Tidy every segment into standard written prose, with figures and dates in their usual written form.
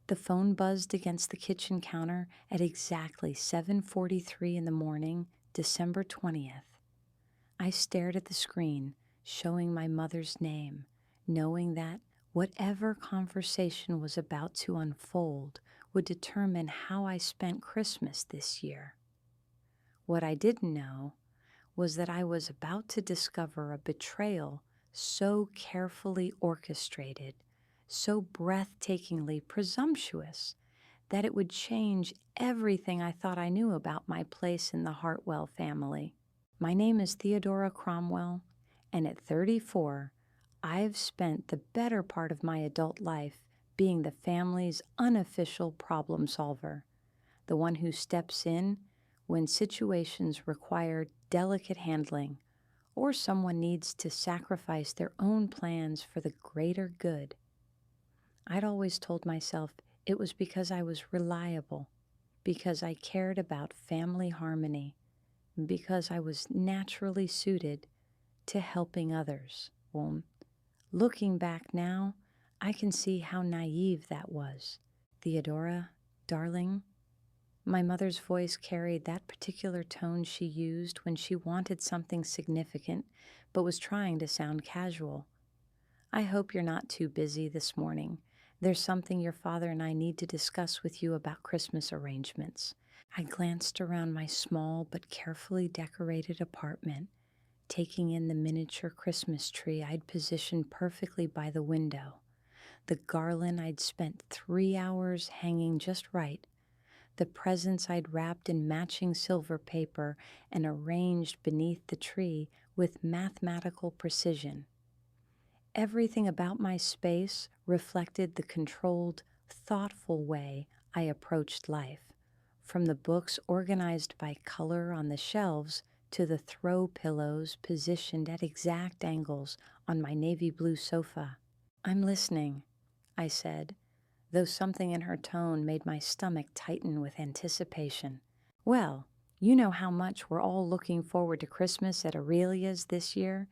The phone buzzed against the kitchen counter at exactly 7:43 in the morning, December 20th. I stared at the screen, showing my mother's name, knowing that whatever conversation was about to unfold would determine how I spent Christmas this year. What I didn't know was that I was about to discover a betrayal so carefully orchestrated, so breathtakingly presumptuous, that it would change everything I thought I knew about my place in the Hartwell family. My name is Theodora Cromwell, and at 34, I've spent the better part of my adult life being the family's unofficial problem solver, the one who steps in when situations require delicate handling or someone needs to sacrifice their own plans for the greater good. I'd always told myself it was because I was reliable, because I cared about family harmony, because I was naturally suited to helping others. Well, looking back now, I can see how naive that was. Theodora, darling, my mother's voice carried that particular tone she used when she wanted something significant but was trying to sound casual. I hope you're not too busy this morning. There's something your father and I need to discuss with you about Christmas arrangements. I glanced around my small but carefully decorated apartment, taking in the miniature Christmas tree I'd positioned perfectly by the window, the garland I'd spent 3 hours hanging just right, the presents I'd wrapped in matching silver paper and arranged beneath the tree with mathematical precision. Everything about my space reflected the controlled, thoughtful way I approached life, from the books organized by color on the shelves to the throw pillows positioned at exact angles on my navy blue sofa. "I'm listening," I said, though something in her tone made my stomach tighten with anticipation. "Well, you know how much we're all looking forward to Christmas at Aurelia's this year,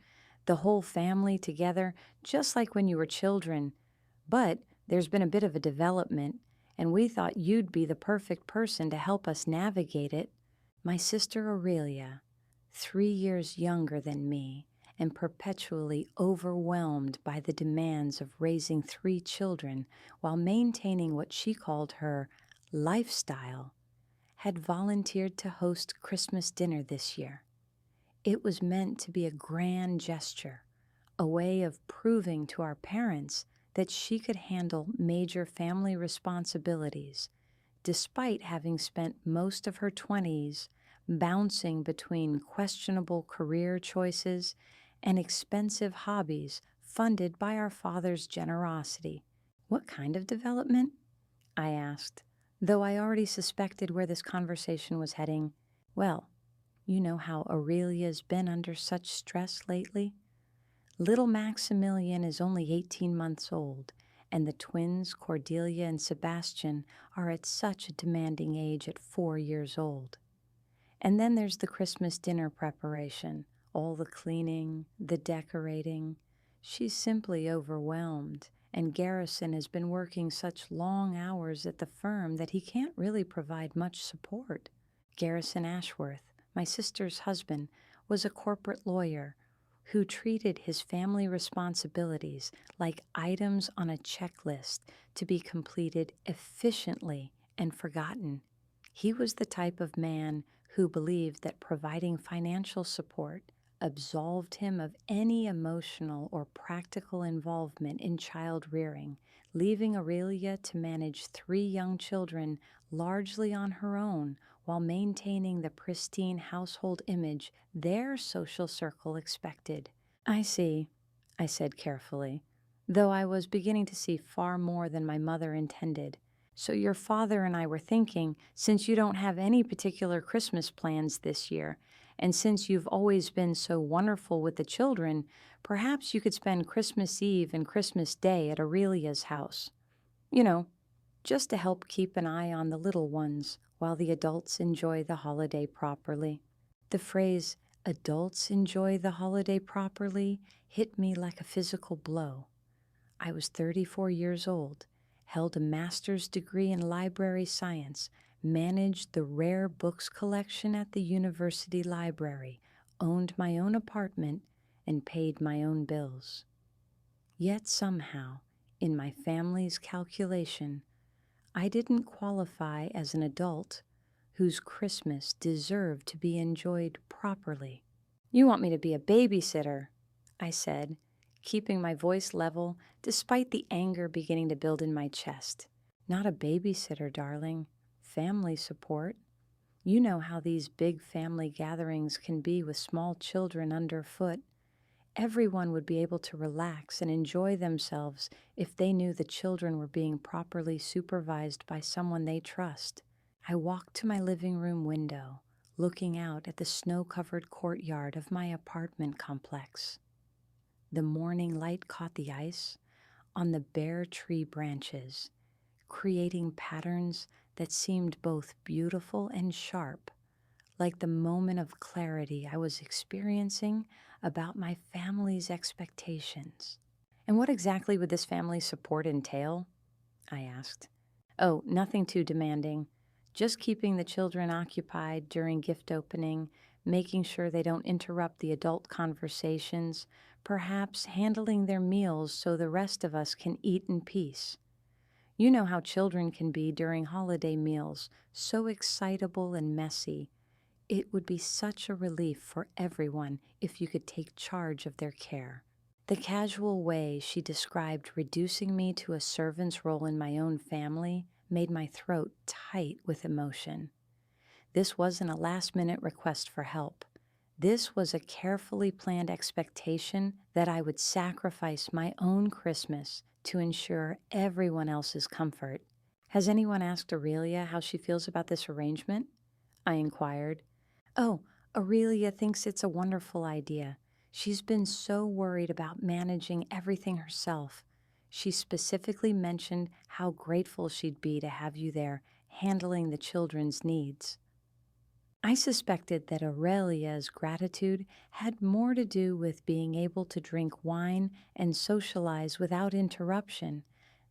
the whole family together, just like when you were children. But there's been a bit of a development, and we thought you'd be the perfect person to help us navigate it." My sister Aurelia, 3 years younger than me, and perpetually overwhelmed by the demands of raising 3 children while maintaining what she called her lifestyle, had volunteered to host Christmas dinner this year. It was meant to be a grand gesture, a way of proving to our parents that she could handle major family responsibilities, despite having spent most of her 20s bouncing between questionable career choices and expensive hobbies funded by our father's generosity. "What kind of development?" I asked, though I already suspected where this conversation was heading. "Well, you know how Aurelia's been under such stress lately. Little Maximilian is only 18 months old, and the twins, Cordelia and Sebastian, are at such a demanding age at 4 years old. And then there's the Christmas dinner preparation, all the cleaning, the decorating. She's simply overwhelmed, and Garrison has been working such long hours at the firm that he can't really provide much support." Garrison Ashworth, my sister's husband, was a corporate lawyer who treated his family responsibilities like items on a checklist to be completed efficiently and forgotten. He was the type of man who believed that providing financial support absolved him of any emotional or practical involvement in child rearing, leaving Aurelia to manage 3 young children largely on her own while maintaining the pristine household image their social circle expected. "I see," I said carefully, though I was beginning to see far more than my mother intended. "So your father and I were thinking, since you don't have any particular Christmas plans this year, and since you've always been so wonderful with the children, perhaps you could spend Christmas Eve and Christmas Day at Aurelia's house. You know, just to help keep an eye on the little ones while the adults enjoy the holiday properly." The phrase, "adults enjoy the holiday properly," hit me like a physical blow. I was 34 years old, held a master's degree in library science, managed the rare books collection at the university library, owned my own apartment, and paid my own bills. Yet somehow, in my family's calculation, I didn't qualify as an adult whose Christmas deserved to be enjoyed properly. "You want me to be a babysitter," I said, keeping my voice level despite the anger beginning to build in my chest. "Not a babysitter, darling. Family support. You know how these big family gatherings can be with small children underfoot. Everyone would be able to relax and enjoy themselves if they knew the children were being properly supervised by someone they trust." I walked to my living room window, looking out at the snow-covered courtyard of my apartment complex. The morning light caught the ice on the bare tree branches, creating patterns that seemed both beautiful and sharp, like the moment of clarity I was experiencing about my family's expectations. "And what exactly would this family support entail?" I asked. "Oh, nothing too demanding. Just keeping the children occupied during gift opening, making sure they don't interrupt the adult conversations, perhaps handling their meals so the rest of us can eat in peace. You know how children can be during holiday meals, so excitable and messy. It would be such a relief for everyone if you could take charge of their care." The casual way she described reducing me to a servant's role in my own family made my throat tight with emotion. This wasn't a last-minute request for help. This was a carefully planned expectation that I would sacrifice my own Christmas to ensure everyone else's comfort. "Has anyone asked Aurelia how she feels about this arrangement?" I inquired. "Oh, Aurelia thinks it's a wonderful idea. She's been so worried about managing everything herself. She specifically mentioned how grateful she'd be to have you there handling the children's needs." I suspected that Aurelia's gratitude had more to do with being able to drink wine and socialize without interruption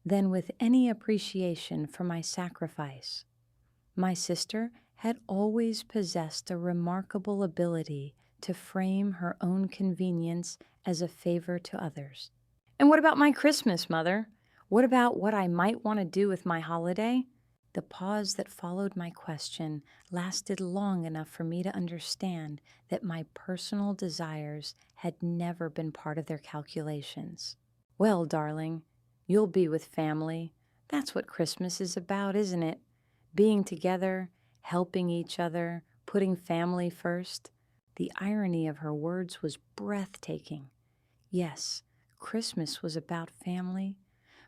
than with any appreciation for my sacrifice. My sister had always possessed a remarkable ability to frame her own convenience as a favor to others. "And what about my Christmas, Mother? What about what I might want to do with my holiday?" The pause that followed my question lasted long enough for me to understand that my personal desires had never been part of their calculations. "Well, darling, you'll be with family. That's what Christmas is about, isn't it? Being together, helping each other, putting family first." The irony of her words was breathtaking. Yes, Christmas was about family,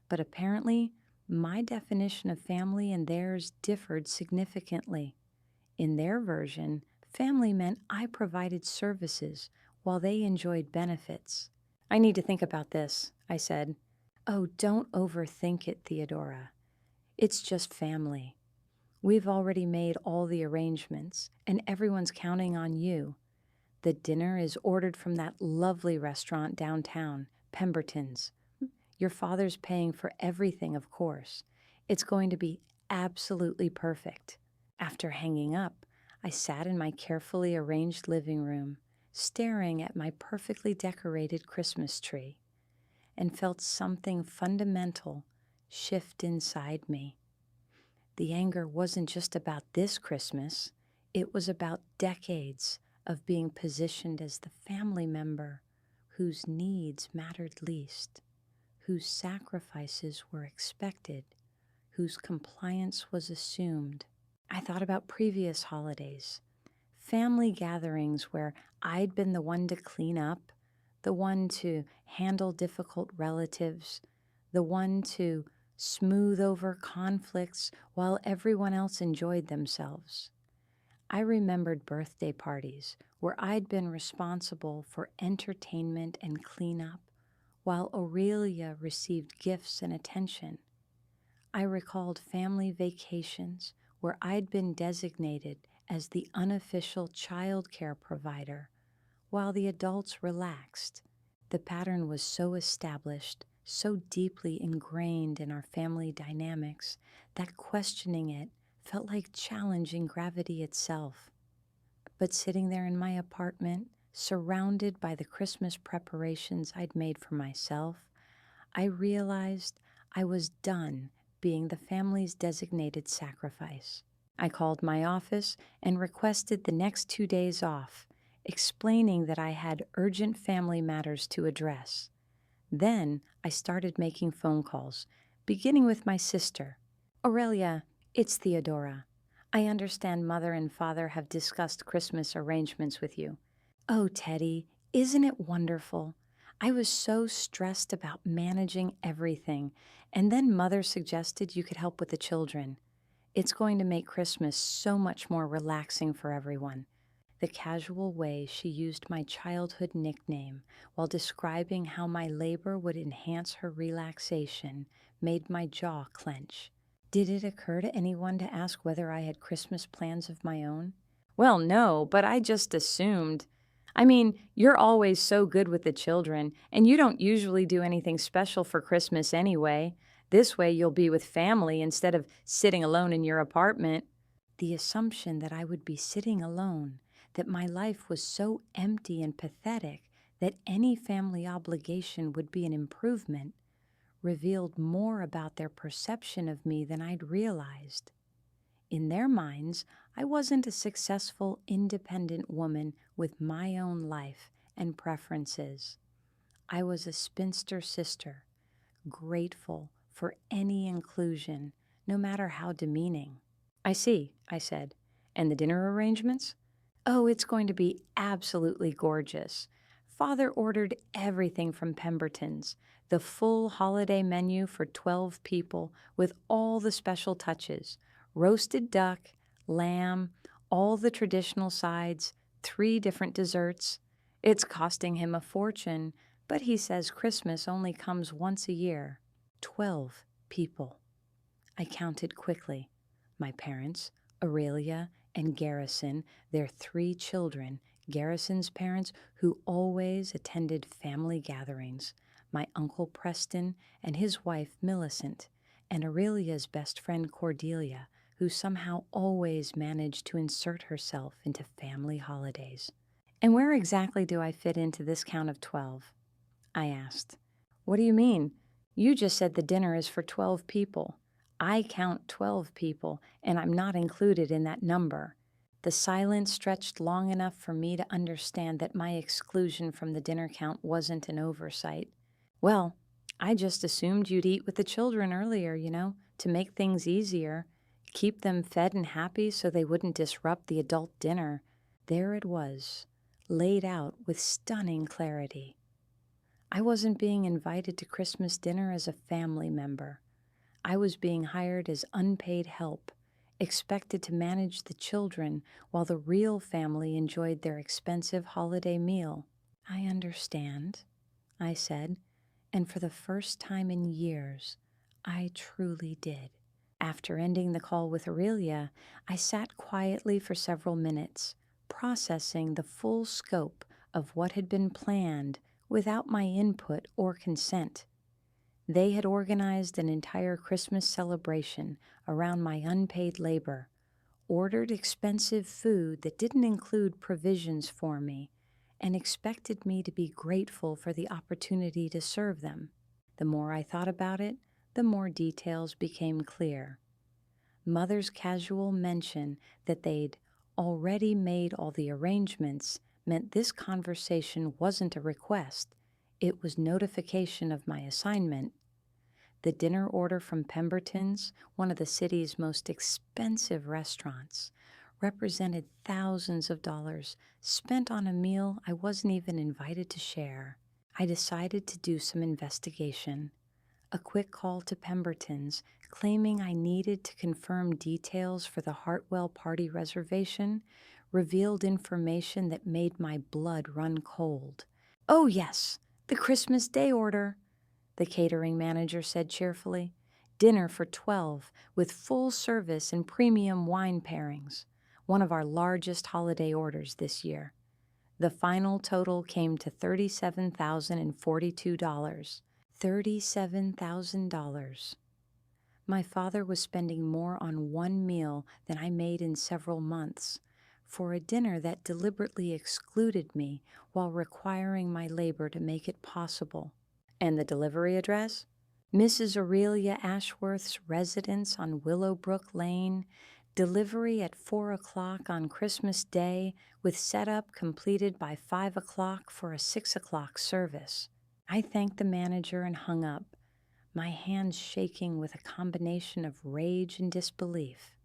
but apparently my definition of family and theirs differed significantly. In their version, family meant I provided services while they enjoyed benefits. "I need to think about this," I said. "Oh, don't overthink it, Theodora. It's just family. We've already made all the arrangements, and everyone's counting on you. The dinner is ordered from that lovely restaurant downtown, Pemberton's. Your father's paying for everything, of course. It's going to be absolutely perfect." After hanging up, I sat in my carefully arranged living room, staring at my perfectly decorated Christmas tree, and felt something fundamental shift inside me. The anger wasn't just about this Christmas. It was about decades of being positioned as the family member whose needs mattered least, whose sacrifices were expected, whose compliance was assumed. I thought about previous holidays, family gatherings where I'd been the one to clean up, the one to handle difficult relatives, the one to smooth over conflicts while everyone else enjoyed themselves. I remembered birthday parties where I'd been responsible for entertainment and cleanup, while Aurelia received gifts and attention. I recalled family vacations where I'd been designated as the unofficial child care provider, while the adults relaxed. The pattern was so established so deeply ingrained in our family dynamics that questioning it felt like challenging gravity itself. But sitting there in my apartment, surrounded by the Christmas preparations I'd made for myself, I realized I was done being the family's designated sacrifice. I called my office and requested the next 2 days off, explaining that I had urgent family matters to address. Then I started making phone calls, beginning with my sister. Aurelia, it's Theodora. I understand Mother and Father have discussed Christmas arrangements with you. Oh, Teddy, isn't it wonderful? I was so stressed about managing everything, and then Mother suggested you could help with the children. It's going to make Christmas so much more relaxing for everyone. The casual way she used my childhood nickname while describing how my labor would enhance her relaxation made my jaw clench. Did it occur to anyone to ask whether I had Christmas plans of my own? Well, no, but I just assumed. I mean, you're always so good with the children, and you don't usually do anything special for Christmas anyway. This way you'll be with family instead of sitting alone in your apartment. The assumption that I would be sitting alone, that my life was so empty and pathetic that any family obligation would be an improvement, revealed more about their perception of me than I'd realized. In their minds, I wasn't a successful, independent woman with my own life and preferences. I was a spinster sister, grateful for any inclusion, no matter how demeaning. I see, I said. And the dinner arrangements? Oh, it's going to be absolutely gorgeous. Father ordered everything from Pemberton's, the full holiday menu for 12 people with all the special touches. Roasted duck, lamb, all the traditional sides, 3 different desserts. It's costing him a fortune, but he says Christmas only comes once a year. 12 people. I counted quickly. My parents, Aurelia, and Garrison, their 3 children, Garrison's parents who always attended family gatherings, my Uncle Preston and his wife Millicent, and Aurelia's best friend Cordelia, who somehow always managed to insert herself into family holidays. And where exactly do I fit into this count of 12? I asked. What do you mean? You just said the dinner is for 12 people. I count 12 people, and I'm not included in that number. The silence stretched long enough for me to understand that my exclusion from the dinner count wasn't an oversight. Well, I just assumed you'd eat with the children earlier, to make things easier. Keep them fed and happy so they wouldn't disrupt the adult dinner. There it was, laid out with stunning clarity. I wasn't being invited to Christmas dinner as a family member. I was being hired as unpaid help, expected to manage the children while the real family enjoyed their expensive holiday meal. I understand, I said, and for the first time in years, I truly did. After ending the call with Aurelia, I sat quietly for several minutes, processing the full scope of what had been planned without my input or consent. They had organized an entire Christmas celebration around my unpaid labor, ordered expensive food that didn't include provisions for me, and expected me to be grateful for the opportunity to serve them. The more I thought about it, the more details became clear. Mother's casual mention that they'd already made all the arrangements meant this conversation wasn't a request, it was notification of my assignment. The dinner order from Pemberton's, one of the city's most expensive restaurants, represented thousands of dollars spent on a meal I wasn't even invited to share. I decided to do some investigation. A quick call to Pemberton's, claiming I needed to confirm details for the Hartwell party reservation, revealed information that made my blood run cold. Oh yes, the Christmas Day order, the catering manager said cheerfully. Dinner for 12 with full service and premium wine pairings, one of our largest holiday orders this year. The final total came to $37,042. $37,000. My father was spending more on one meal than I made in several months for a dinner that deliberately excluded me while requiring my labor to make it possible. And the delivery address? Mrs. Aurelia Ashworth's residence on Willowbrook Lane, delivery at 4 o'clock on Christmas Day, with setup completed by 5 o'clock for a 6 o'clock service. I thanked the manager and hung up, my hands shaking with a combination of rage and disbelief.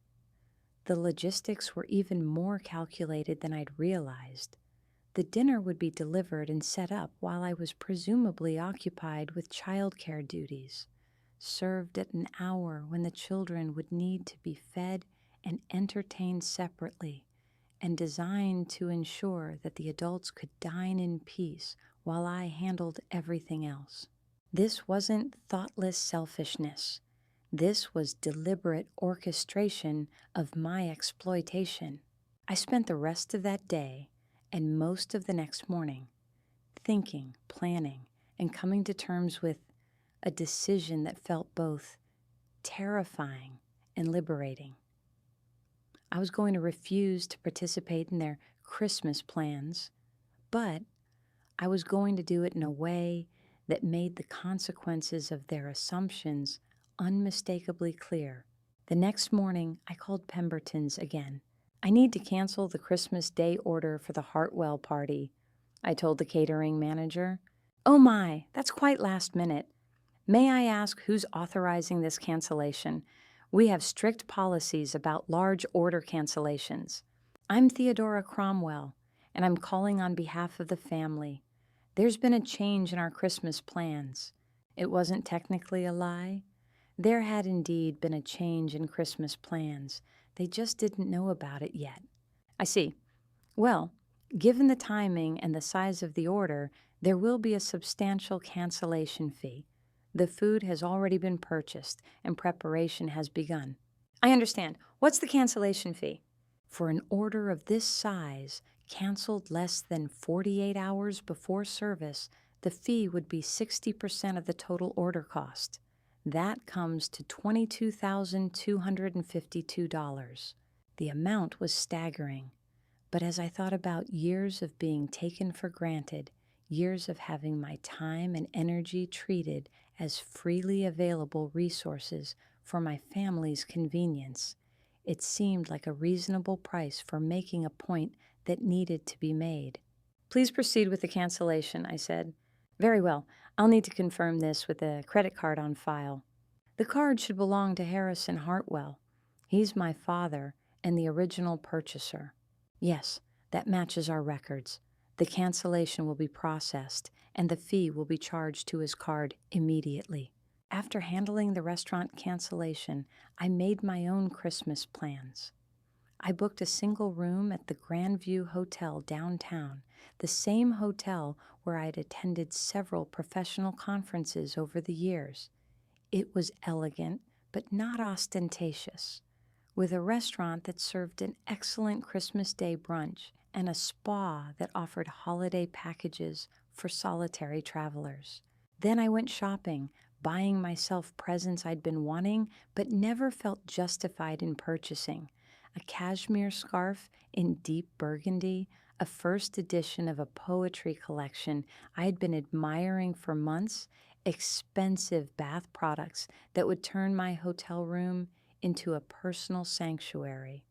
The logistics were even more calculated than I'd realized. The dinner would be delivered and set up while I was presumably occupied with childcare duties, served at an hour when the children would need to be fed and entertained separately, and designed to ensure that the adults could dine in peace while I handled everything else. This wasn't thoughtless selfishness. This was deliberate orchestration of my exploitation. I spent the rest of that day and most of the next morning thinking, planning, and coming to terms with a decision that felt both terrifying and liberating. I was going to refuse to participate in their Christmas plans, but I was going to do it in a way that made the consequences of their assumptions unmistakably clear. The next morning, I called Pemberton's again. I need to cancel the Christmas Day order for the Hartwell party, I told the catering manager. Oh my, that's quite last minute. May I ask who's authorizing this cancellation? We have strict policies about large order cancellations. I'm Theodora Cromwell, and I'm calling on behalf of the family. There's been a change in our Christmas plans. It wasn't technically a lie. There had indeed been a change in Christmas plans. They just didn't know about it yet. I see. Well, given the timing and the size of the order, there will be a substantial cancellation fee. The food has already been purchased and preparation has begun. I understand. What's the cancellation fee? For an order of this size, canceled less than 48 hours before service, the fee would be 60% of the total order cost. That comes to $22,252. The amount was staggering, but as I thought about years of being taken for granted, years of having my time and energy treated as freely available resources for my family's convenience, it seemed like a reasonable price for making a point that needed to be made. Please proceed with the cancellation, I said. Very well. I'll need to confirm this with a credit card on file. The card should belong to Harrison Hartwell. He's my father and the original purchaser. Yes, that matches our records. The cancellation will be processed, and the fee will be charged to his card immediately. After handling the restaurant cancellation, I made my own Christmas plans. I booked a single room at the Grandview Hotel downtown, the same hotel where I'd attended several professional conferences over the years. It was elegant, but not ostentatious, with a restaurant that served an excellent Christmas Day brunch and a spa that offered holiday packages for solitary travelers. Then I went shopping, buying myself presents I'd been wanting but never felt justified in purchasing. A cashmere scarf in deep burgundy, a first edition of a poetry collection I had been admiring for months, expensive bath products that would turn my hotel room into a personal sanctuary.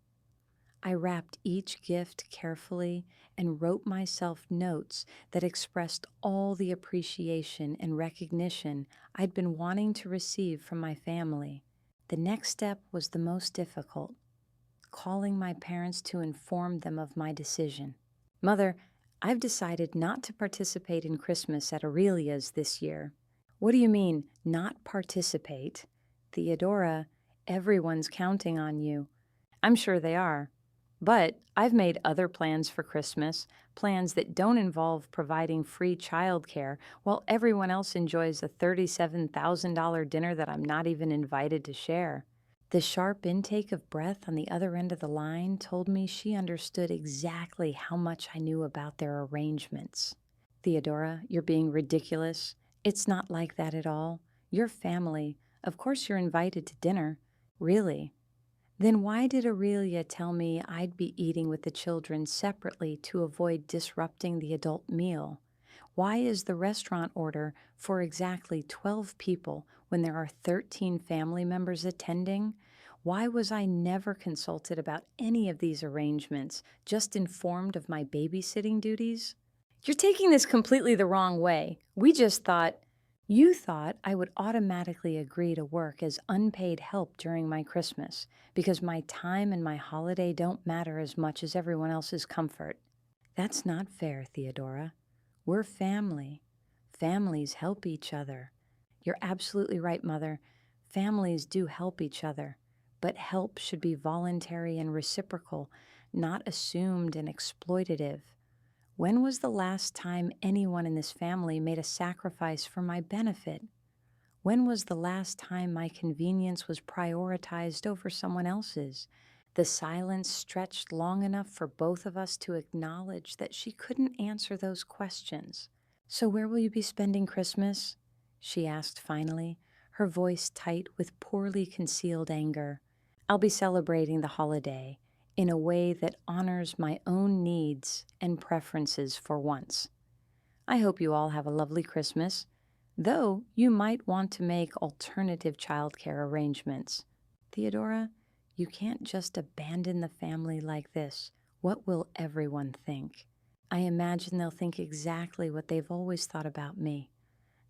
I wrapped each gift carefully and wrote myself notes that expressed all the appreciation and recognition I'd been wanting to receive from my family. The next step was the most difficult, calling my parents to inform them of my decision. Mother, I've decided not to participate in Christmas at Aurelia's this year. What do you mean, not participate? Theodora, everyone's counting on you. I'm sure they are. But I've made other plans for Christmas, plans that don't involve providing free childcare while everyone else enjoys a $37,000 dinner that I'm not even invited to share. The sharp intake of breath on the other end of the line told me she understood exactly how much I knew about their arrangements. Theodora, you're being ridiculous. It's not like that at all. Your family. Of course you're invited to dinner. Really? Then why did Aurelia tell me I'd be eating with the children separately to avoid disrupting the adult meal? Why is the restaurant order for exactly 12 people when there are 13 family members attending? Why was I never consulted about any of these arrangements, just informed of my babysitting duties? You're taking this completely the wrong way. You thought I would automatically agree to work as unpaid help during my Christmas because my time and my holiday don't matter as much as everyone else's comfort. That's not fair, Theodora. We're family. Families help each other. You're absolutely right, Mother. Families do help each other, but help should be voluntary and reciprocal, not assumed and exploitative. When was the last time anyone in this family made a sacrifice for my benefit? When was the last time my convenience was prioritized over someone else's? The silence stretched long enough for both of us to acknowledge that she couldn't answer those questions. So where will you be spending Christmas? She asked finally, her voice tight with poorly concealed anger. I'll be celebrating the holiday in a way that honors my own needs and preferences for once. I hope you all have a lovely Christmas, though you might want to make alternative childcare arrangements. Theodora, you can't just abandon the family like this. What will everyone think? I imagine they'll think exactly what they've always thought about me,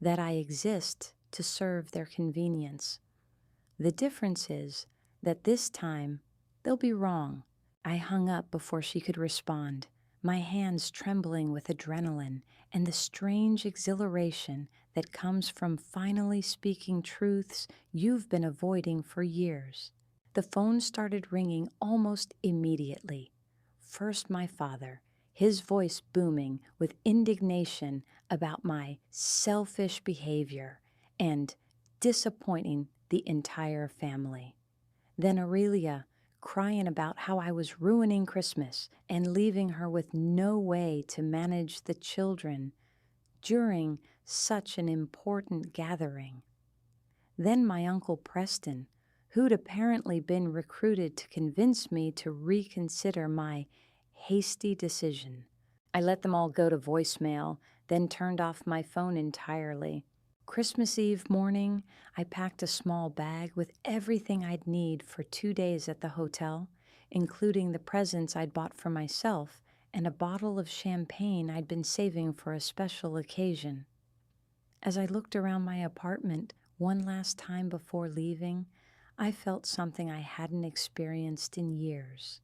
that I exist to serve their convenience. The difference is that this time they'll be wrong. I hung up before she could respond, my hands trembling with adrenaline and the strange exhilaration that comes from finally speaking truths you've been avoiding for years. The phone started ringing almost immediately. First, my father, his voice booming with indignation about my selfish behavior and disappointing the entire family. Then Aurelia, crying about how I was ruining Christmas and leaving her with no way to manage the children during such an important gathering. Then my Uncle Preston, who'd apparently been recruited to convince me to reconsider my hasty decision. I let them all go to voicemail, then turned off my phone entirely. Christmas Eve morning, I packed a small bag with everything I'd need for 2 days at the hotel, including the presents I'd bought for myself and a bottle of champagne I'd been saving for a special occasion. As I looked around my apartment one last time before leaving, I felt something I hadn't experienced in years: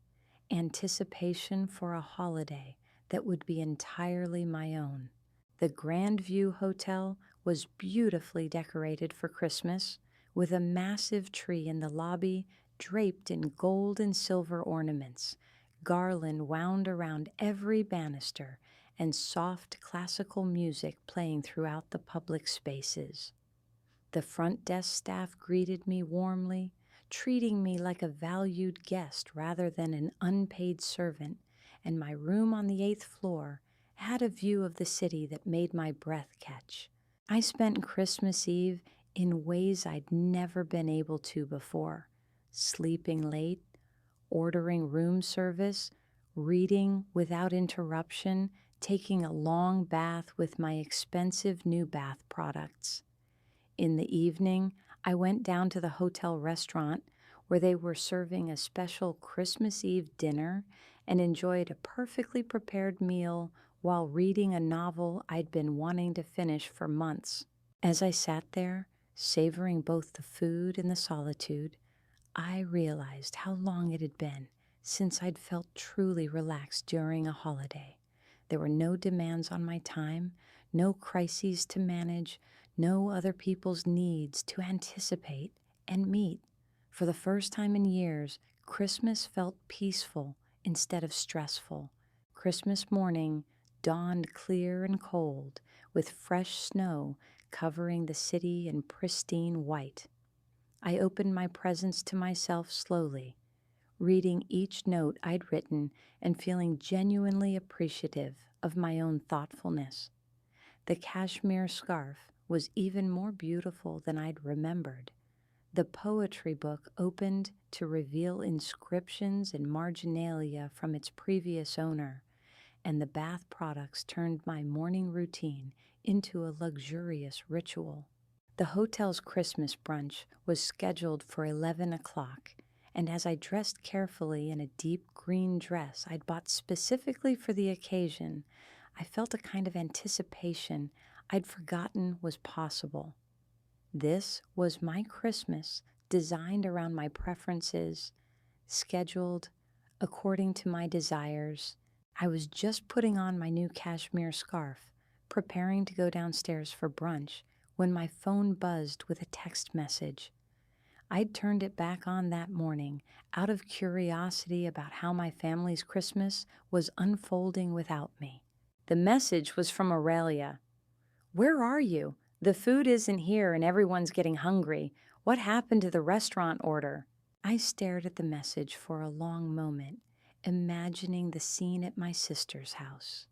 anticipation for a holiday that would be entirely my own. The Grandview Hotel was beautifully decorated for Christmas, with a massive tree in the lobby draped in gold and silver ornaments, garland wound around every banister, and soft classical music playing throughout the public spaces. The front desk staff greeted me warmly, treating me like a valued guest rather than an unpaid servant, and my room on the 8th floor had a view of the city that made my breath catch. I spent Christmas Eve in ways I'd never been able to before: sleeping late, ordering room service, reading without interruption, taking a long bath with my expensive new bath products. In the evening, I went down to the hotel restaurant where they were serving a special Christmas Eve dinner and enjoyed a perfectly prepared meal while reading a novel I'd been wanting to finish for months. As I sat there, savoring both the food and the solitude, I realized how long it had been since I'd felt truly relaxed during a holiday. There were no demands on my time, no crises to manage, no other people's needs to anticipate and meet. For the first time in years, Christmas felt peaceful instead of stressful. Christmas morning dawned clear and cold, with fresh snow covering the city in pristine white. I opened my presents to myself slowly, reading each note I'd written and feeling genuinely appreciative of my own thoughtfulness. The cashmere scarf was even more beautiful than I'd remembered. The poetry book opened to reveal inscriptions and marginalia from its previous owner, and the bath products turned my morning routine into a luxurious ritual. The hotel's Christmas brunch was scheduled for 11 o'clock, and as I dressed carefully in a deep green dress I'd bought specifically for the occasion, I felt a kind of anticipation I'd forgotten was possible. This was my Christmas, designed around my preferences, scheduled according to my desires. I was just putting on my new cashmere scarf, preparing to go downstairs for brunch, when my phone buzzed with a text message. I'd turned it back on that morning out of curiosity about how my family's Christmas was unfolding without me. The message was from Aurelia. "Where are you? The food isn't here and everyone's getting hungry. What happened to the restaurant order?" I stared at the message for a long moment, imagining the scene at my sister's house.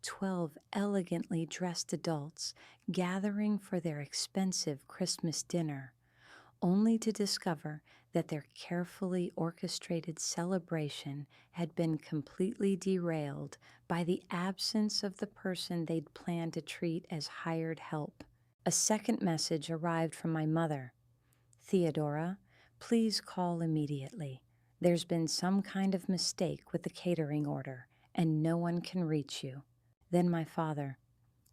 12 elegantly dressed adults gathering for their expensive Christmas dinner, only to discover that their carefully orchestrated celebration had been completely derailed by the absence of the person they'd planned to treat as hired help. A second message arrived from my mother. "Theodora, please call immediately. There's been some kind of mistake with the catering order, and no one can reach you." Then my father,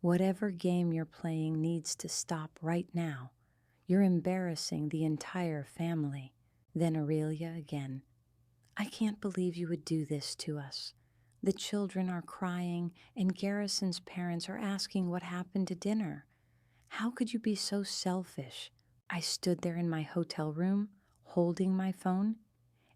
"Whatever game you're playing needs to stop right now. You're embarrassing the entire family." Then Aurelia again, "I can't believe you would do this to us. The children are crying, and Garrison's parents are asking what happened to dinner. How could you be so selfish?" I stood there in my hotel room, holding my phone,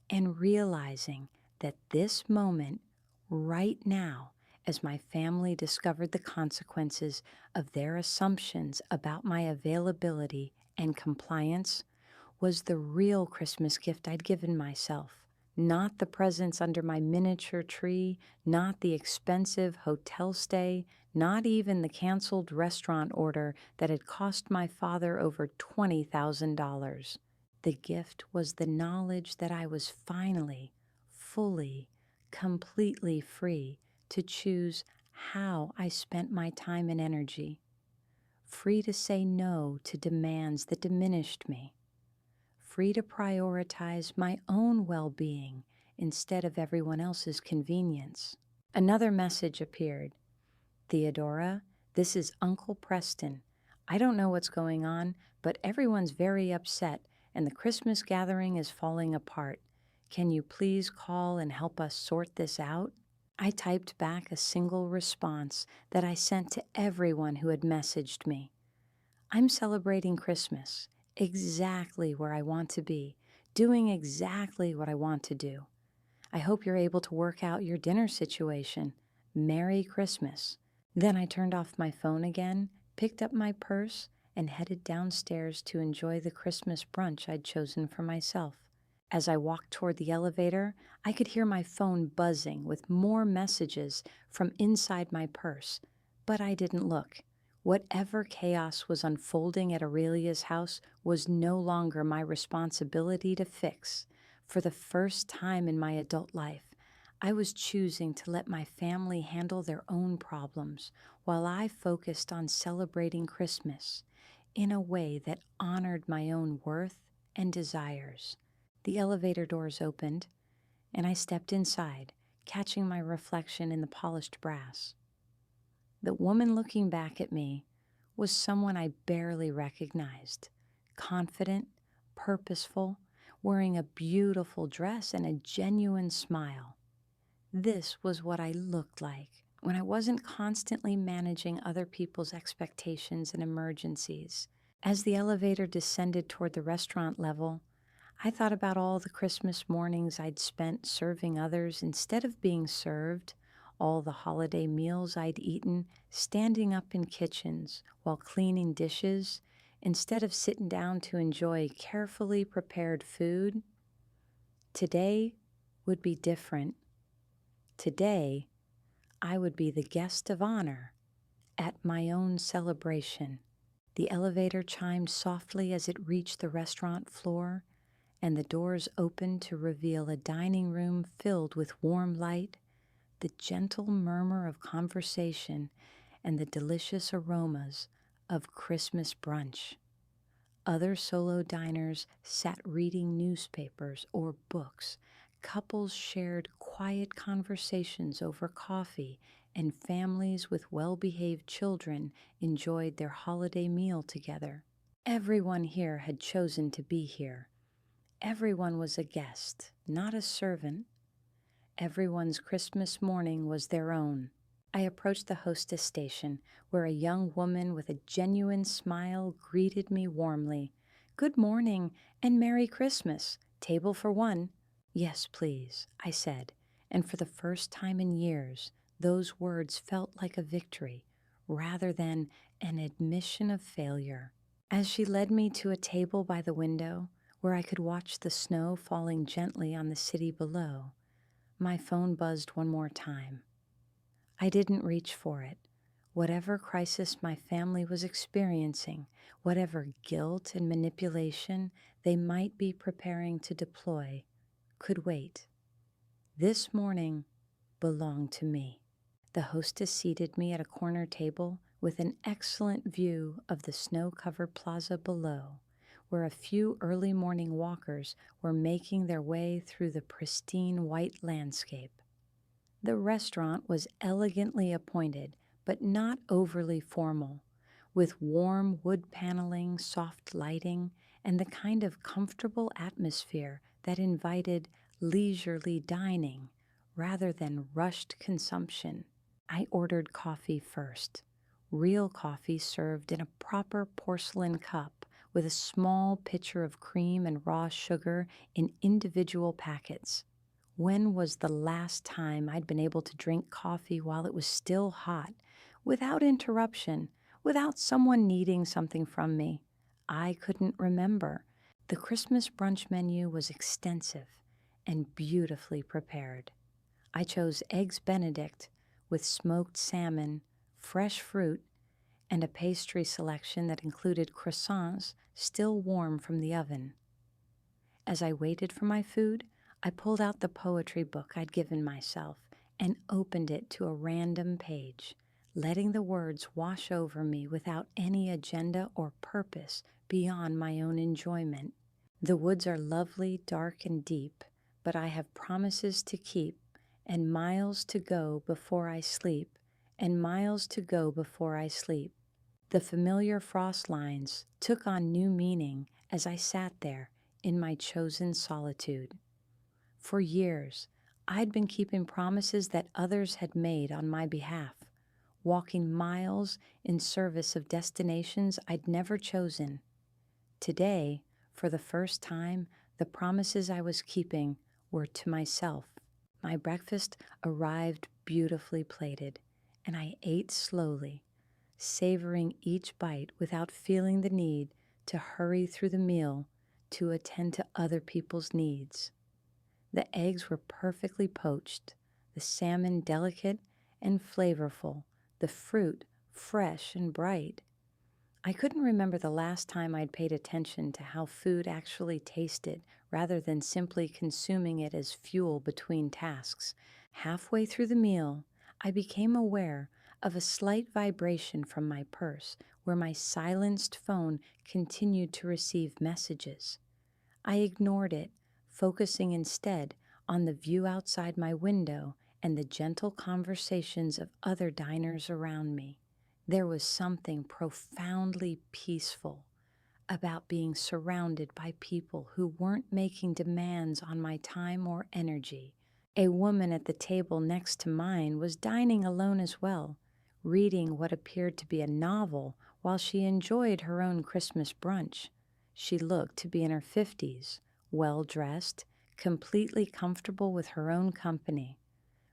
and realizing that this moment, right now, as my family discovered the consequences of their assumptions about my availability and compliance, was the real Christmas gift I'd given myself. Not the presents under my miniature tree, not the expensive hotel stay, not even the canceled restaurant order that had cost my father over $20,000. The gift was the knowledge that I was finally, fully, completely free to choose how I spent my time and energy, free to say no to demands that diminished me, free to prioritize my own well-being instead of everyone else's convenience. Another message appeared. "Theodora, this is Uncle Preston. I don't know what's going on, but everyone's very upset and the Christmas gathering is falling apart. Can you please call and help us sort this out?" I typed back a single response that I sent to everyone who had messaged me. "I'm celebrating Christmas, exactly where I want to be, doing exactly what I want to do. I hope you're able to work out your dinner situation. Merry Christmas." Then I turned off my phone again, picked up my purse, and headed downstairs to enjoy the Christmas brunch I'd chosen for myself. As I walked toward the elevator, I could hear my phone buzzing with more messages from inside my purse, but I didn't look. Whatever chaos was unfolding at Aurelia's house was no longer my responsibility to fix. For the first time in my adult life, I was choosing to let my family handle their own problems while I focused on celebrating Christmas in a way that honored my own worth and desires. The elevator doors opened, and I stepped inside, catching my reflection in the polished brass. The woman looking back at me was someone I barely recognized, confident, purposeful, wearing a beautiful dress and a genuine smile. This was what I looked like when I wasn't constantly managing other people's expectations and emergencies. As the elevator descended toward the restaurant level, I thought about all the Christmas mornings I'd spent serving others instead of being served, all the holiday meals I'd eaten standing up in kitchens while cleaning dishes instead of sitting down to enjoy carefully prepared food. Today would be different. Today, I would be the guest of honor at my own celebration. The elevator chimed softly as it reached the restaurant floor, and the doors opened to reveal a dining room filled with warm light, the gentle murmur of conversation, and the delicious aromas of Christmas brunch. Other solo diners sat reading newspapers or books. Couples shared quiet conversations over coffee, and families with well-behaved children enjoyed their holiday meal together. Everyone here had chosen to be here. Everyone was a guest, not a servant. Everyone's Christmas morning was their own. I approached the hostess station, where a young woman with a genuine smile greeted me warmly. "Good morning, and Merry Christmas. Table for one." "Yes, please," I said, and for the first time in years, those words felt like a victory, rather than an admission of failure. As she led me to a table by the window, where I could watch the snow falling gently on the city below, my phone buzzed one more time. I didn't reach for it. Whatever crisis my family was experiencing, whatever guilt and manipulation they might be preparing to deploy, could wait. This morning belonged to me. The hostess seated me at a corner table with an excellent view of the snow-covered plaza below, where a few early morning walkers were making their way through the pristine white landscape. The restaurant was elegantly appointed, but not overly formal, with warm wood paneling, soft lighting, and the kind of comfortable atmosphere that invited leisurely dining rather than rushed consumption. I ordered coffee first, real coffee served in a proper porcelain cup with a small pitcher of cream and raw sugar in individual packets. When was the last time I'd been able to drink coffee while it was still hot, without interruption, without someone needing something from me? I couldn't remember. The Christmas brunch menu was extensive and beautifully prepared. I chose Eggs Benedict with smoked salmon, fresh fruit, and a pastry selection that included croissants still warm from the oven. As I waited for my food, I pulled out the poetry book I'd given myself and opened it to a random page, letting the words wash over me without any agenda or purpose beyond my own enjoyment. The woods are lovely, dark, and deep, but I have promises to keep, and miles to go before I sleep, and miles to go before I sleep. The familiar frost lines took on new meaning as I sat there in my chosen solitude. For years, I'd been keeping promises that others had made on my behalf, walking miles in service of destinations I'd never chosen. Today, for the first time, the promises I was keeping were to myself. My breakfast arrived beautifully plated, and I ate slowly, savoring each bite without feeling the need to hurry through the meal to attend to other people's needs. The eggs were perfectly poached, the salmon delicate and flavorful, the fruit fresh and bright. I couldn't remember the last time I'd paid attention to how food actually tasted rather than simply consuming it as fuel between tasks. Halfway through the meal, I became aware of a slight vibration from my purse where my silenced phone continued to receive messages. I ignored it, focusing instead on the view outside my window and the gentle conversations of other diners around me. There was something profoundly peaceful about being surrounded by people who weren't making demands on my time or energy. A woman at the table next to mine was dining alone as well, reading what appeared to be a novel while she enjoyed her own Christmas brunch. She looked to be in her 50s, well-dressed, completely comfortable with her own company.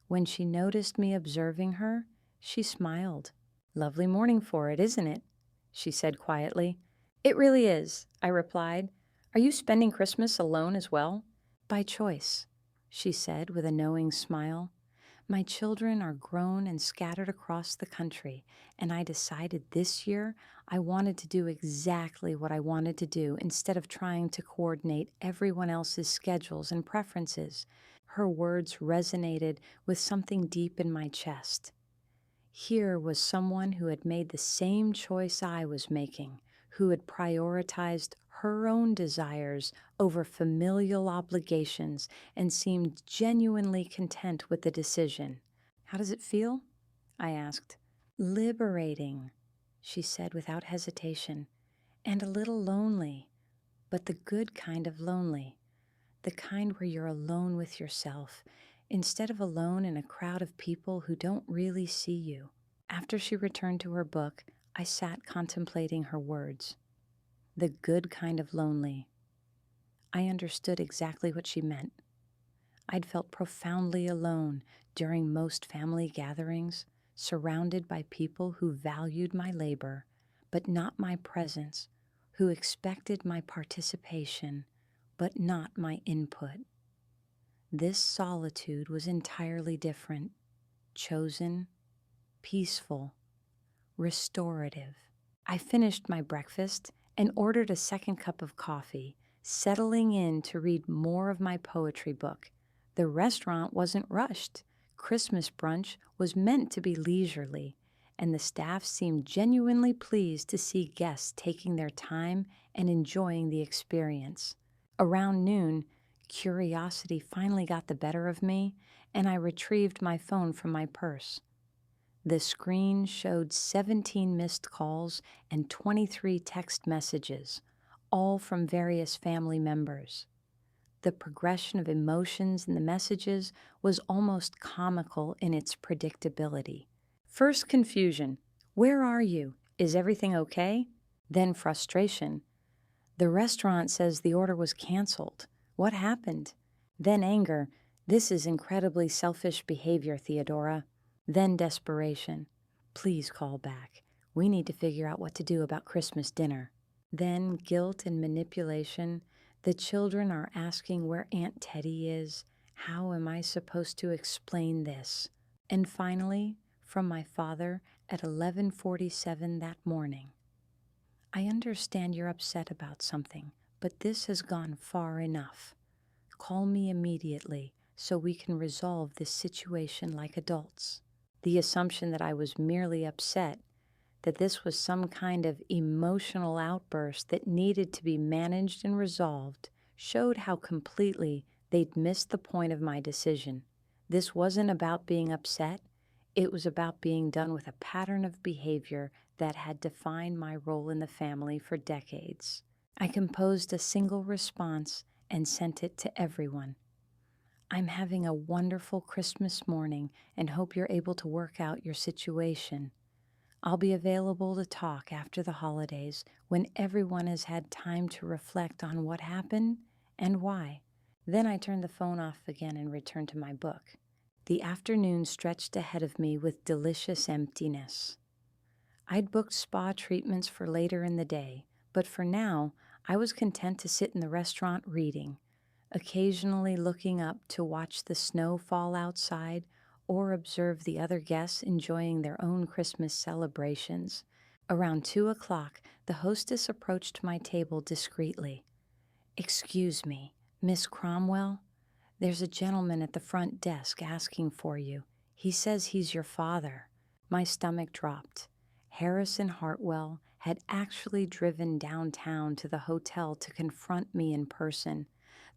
When she noticed me observing her, she smiled. "Lovely morning for it, isn't it?" she said quietly. "It really is," I replied. "Are you spending Christmas alone as well?" "By choice," she said with a knowing smile. My children are grown and scattered across the country, and I decided this year I wanted to do exactly what I wanted to do instead of trying to coordinate everyone else's schedules and preferences. Her words resonated with something deep in my chest. Here was someone who had made the same choice I was making, who had prioritized her own desires over familial obligations and seemed genuinely content with the decision. "How does it feel?" I asked. "Liberating," she said without hesitation, "and a little lonely, but the good kind of lonely, the kind where you're alone with yourself, instead of alone in a crowd of people who don't really see you." After she returned to her book, I sat contemplating her words. The good kind of lonely. I understood exactly what she meant. I'd felt profoundly alone during most family gatherings, surrounded by people who valued my labor, but not my presence, who expected my participation, but not my input. This solitude was entirely different, chosen, peaceful, restorative. I finished my breakfast and ordered a second cup of coffee, settling in to read more of my poetry book. The restaurant wasn't rushed. Christmas brunch was meant to be leisurely, and the staff seemed genuinely pleased to see guests taking their time and enjoying the experience. Around noon, curiosity finally got the better of me, and I retrieved my phone from my purse. The screen showed 17 missed calls and 23 text messages, all from various family members. The progression of emotions in the messages was almost comical in its predictability. First, confusion. "Where are you? Is everything okay?" Then frustration. "The restaurant says the order was canceled. What happened?" Then anger. "This is incredibly selfish behavior, Theodora." Then desperation. "Please call back. We need to figure out what to do about Christmas dinner." Then guilt and manipulation. "The children are asking where Aunt Teddy is. How am I supposed to explain this?" And finally, from my father at 11:47 that morning. "I understand you're upset about something, but this has gone far enough. Call me immediately so we can resolve this situation like adults." The assumption that I was merely upset, that this was some kind of emotional outburst that needed to be managed and resolved, showed how completely they'd missed the point of my decision. This wasn't about being upset. It was about being done with a pattern of behavior that had defined my role in the family for decades. I composed a single response and sent it to everyone. "I'm having a wonderful Christmas morning and hope you're able to work out your situation. I'll be available to talk after the holidays when everyone has had time to reflect on what happened and why." Then I turned the phone off again and returned to my book. The afternoon stretched ahead of me with delicious emptiness. I'd booked spa treatments for later in the day, but for now, I was content to sit in the restaurant reading, occasionally looking up to watch the snow fall outside or observe the other guests enjoying their own Christmas celebrations. Around 2 o'clock, the hostess approached my table discreetly. "Excuse me, Miss Cromwell? There's a gentleman at the front desk asking for you. He says he's your father." My stomach dropped. Harrison Hartwell had actually driven downtown to the hotel to confront me in person.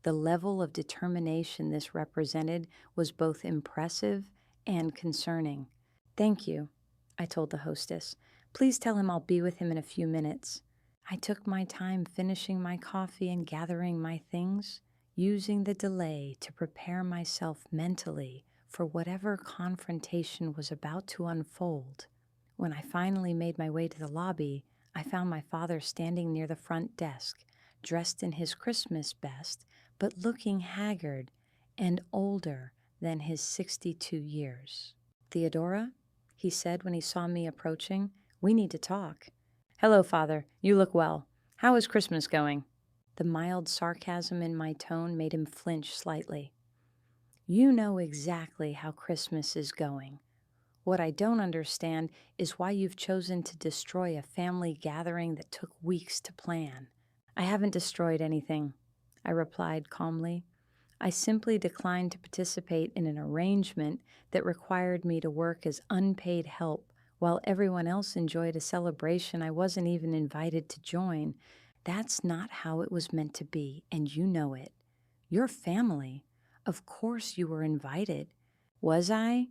The level of determination this represented was both impressive and concerning. "Thank you," I told the hostess. "Please tell him I'll be with him in a few minutes." I took my time finishing my coffee and gathering my things, using the delay to prepare myself mentally for whatever confrontation was about to unfold. When I finally made my way to the lobby, I found my father standing near the front desk, dressed in his Christmas best, but looking haggard and older than his 62 years. "Theodora," he said when he saw me approaching, "we need to talk." "Hello, Father. You look well. How is Christmas going?" The mild sarcasm in my tone made him flinch slightly. You know exactly how Christmas is going. What I don't understand is why you've chosen to destroy a family gathering that took weeks to plan. I haven't destroyed anything, I replied calmly. I simply declined to participate in an arrangement that required me to work as unpaid help while everyone else enjoyed a celebration I wasn't even invited to join. That's not how it was meant to be, and you know it. Your family. Of course you were invited. Was I?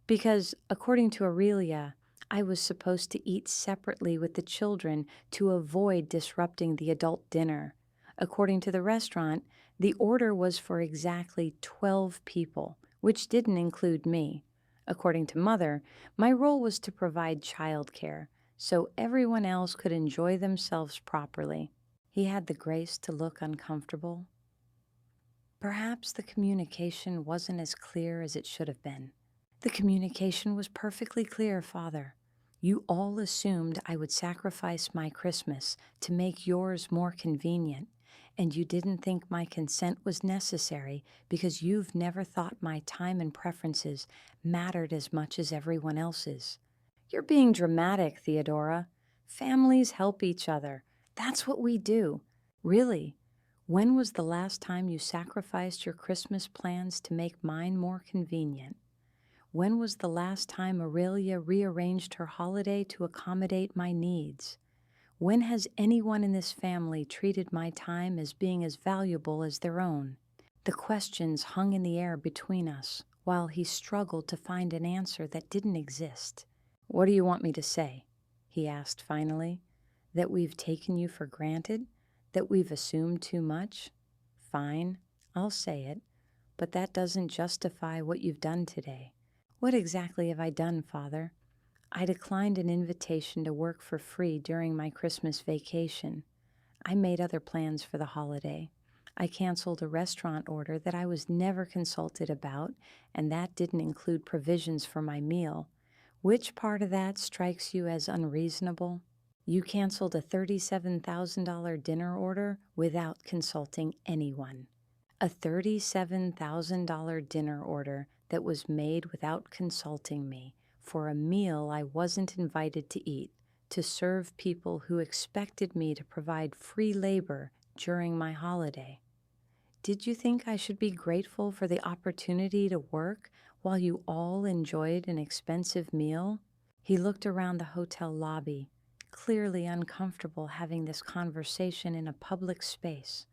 Because, according to Aurelia, I was supposed to eat separately with the children to avoid disrupting the adult dinner. According to the restaurant, the order was for exactly 12 people, which didn't include me. According to Mother, my role was to provide childcare, so everyone else could enjoy themselves properly. He had the grace to look uncomfortable. Perhaps the communication wasn't as clear as it should have been. The communication was perfectly clear, Father. You all assumed I would sacrifice my Christmas to make yours more convenient, and you didn't think my consent was necessary because you've never thought my time and preferences mattered as much as everyone else's. You're being dramatic, Theodora. Families help each other. That's what we do. Really, when was the last time you sacrificed your Christmas plans to make mine more convenient? When was the last time Aurelia rearranged her holiday to accommodate my needs? When has anyone in this family treated my time as being as valuable as their own? The questions hung in the air between us while he struggled to find an answer that didn't exist. What do you want me to say? He asked finally. That we've taken you for granted? That we've assumed too much? Fine, I'll say it, but that doesn't justify what you've done today. What exactly have I done, Father? I declined an invitation to work for free during my Christmas vacation. I made other plans for the holiday. I canceled a restaurant order that I was never consulted about, and that didn't include provisions for my meal. Which part of that strikes you as unreasonable? You canceled a $37,000 dinner order without consulting anyone. A $37,000 dinner order that was made without consulting me for a meal I wasn't invited to eat, to serve people who expected me to provide free labor during my holiday. Did you think I should be grateful for the opportunity to work while you all enjoyed an expensive meal? He looked around the hotel lobby, clearly uncomfortable having this conversation in a public space.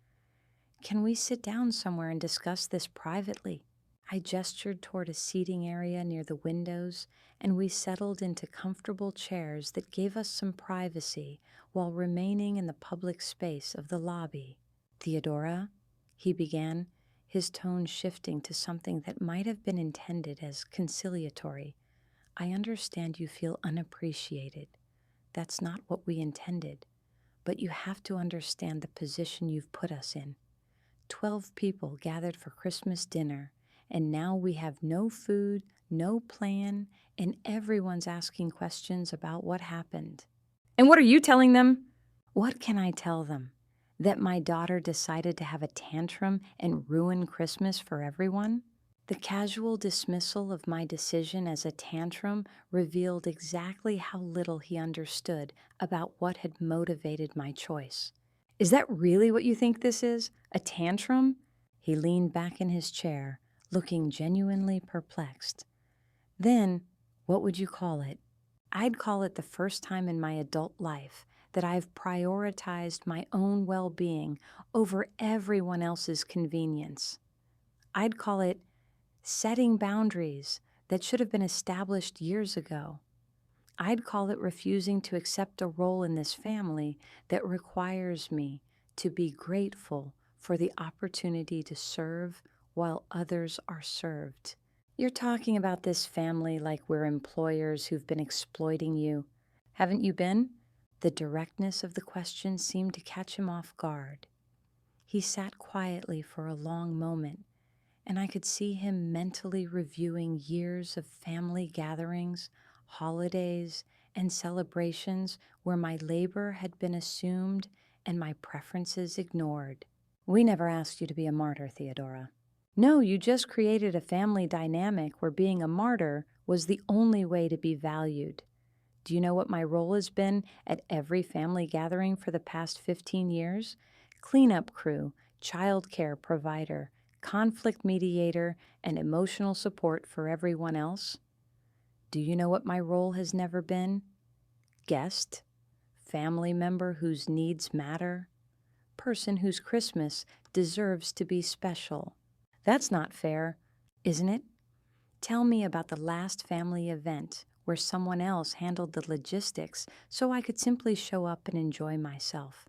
Can we sit down somewhere and discuss this privately? I gestured toward a seating area near the windows, and we settled into comfortable chairs that gave us some privacy while remaining in the public space of the lobby. Theodora, he began, his tone shifting to something that might have been intended as conciliatory. I understand you feel unappreciated. That's not what we intended, but you have to understand the position you've put us in. 12 people gathered for Christmas dinner, and now we have no food, no plan, and everyone's asking questions about what happened. And what are you telling them? What can I tell them? That my daughter decided to have a tantrum and ruin Christmas for everyone? The casual dismissal of my decision as a tantrum revealed exactly how little he understood about what had motivated my choice. Is that really what you think this is? A tantrum? He leaned back in his chair, looking genuinely perplexed. Then, what would you call it? I'd call it the first time in my adult life that I've prioritized my own well-being over everyone else's convenience. I'd call it setting boundaries that should have been established years ago. I'd call it refusing to accept a role in this family that requires me to be grateful for the opportunity to serve while others are served. You're talking about this family like we're employers who've been exploiting you. Haven't you been? The directness of the question seemed to catch him off guard. He sat quietly for a long moment, and I could see him mentally reviewing years of family gatherings, holidays, and celebrations where my labor had been assumed and my preferences ignored. We never asked you to be a martyr, Theodora. No, you just created a family dynamic where being a martyr was the only way to be valued. Do you know what my role has been at every family gathering for the past 15 years? Cleanup crew, childcare provider, conflict mediator, and emotional support for everyone else. Do you know what my role has never been? Guest, family member whose needs matter, person whose Christmas deserves to be special. That's not fair, isn't it? Tell me about the last family event where someone else handled the logistics so I could simply show up and enjoy myself.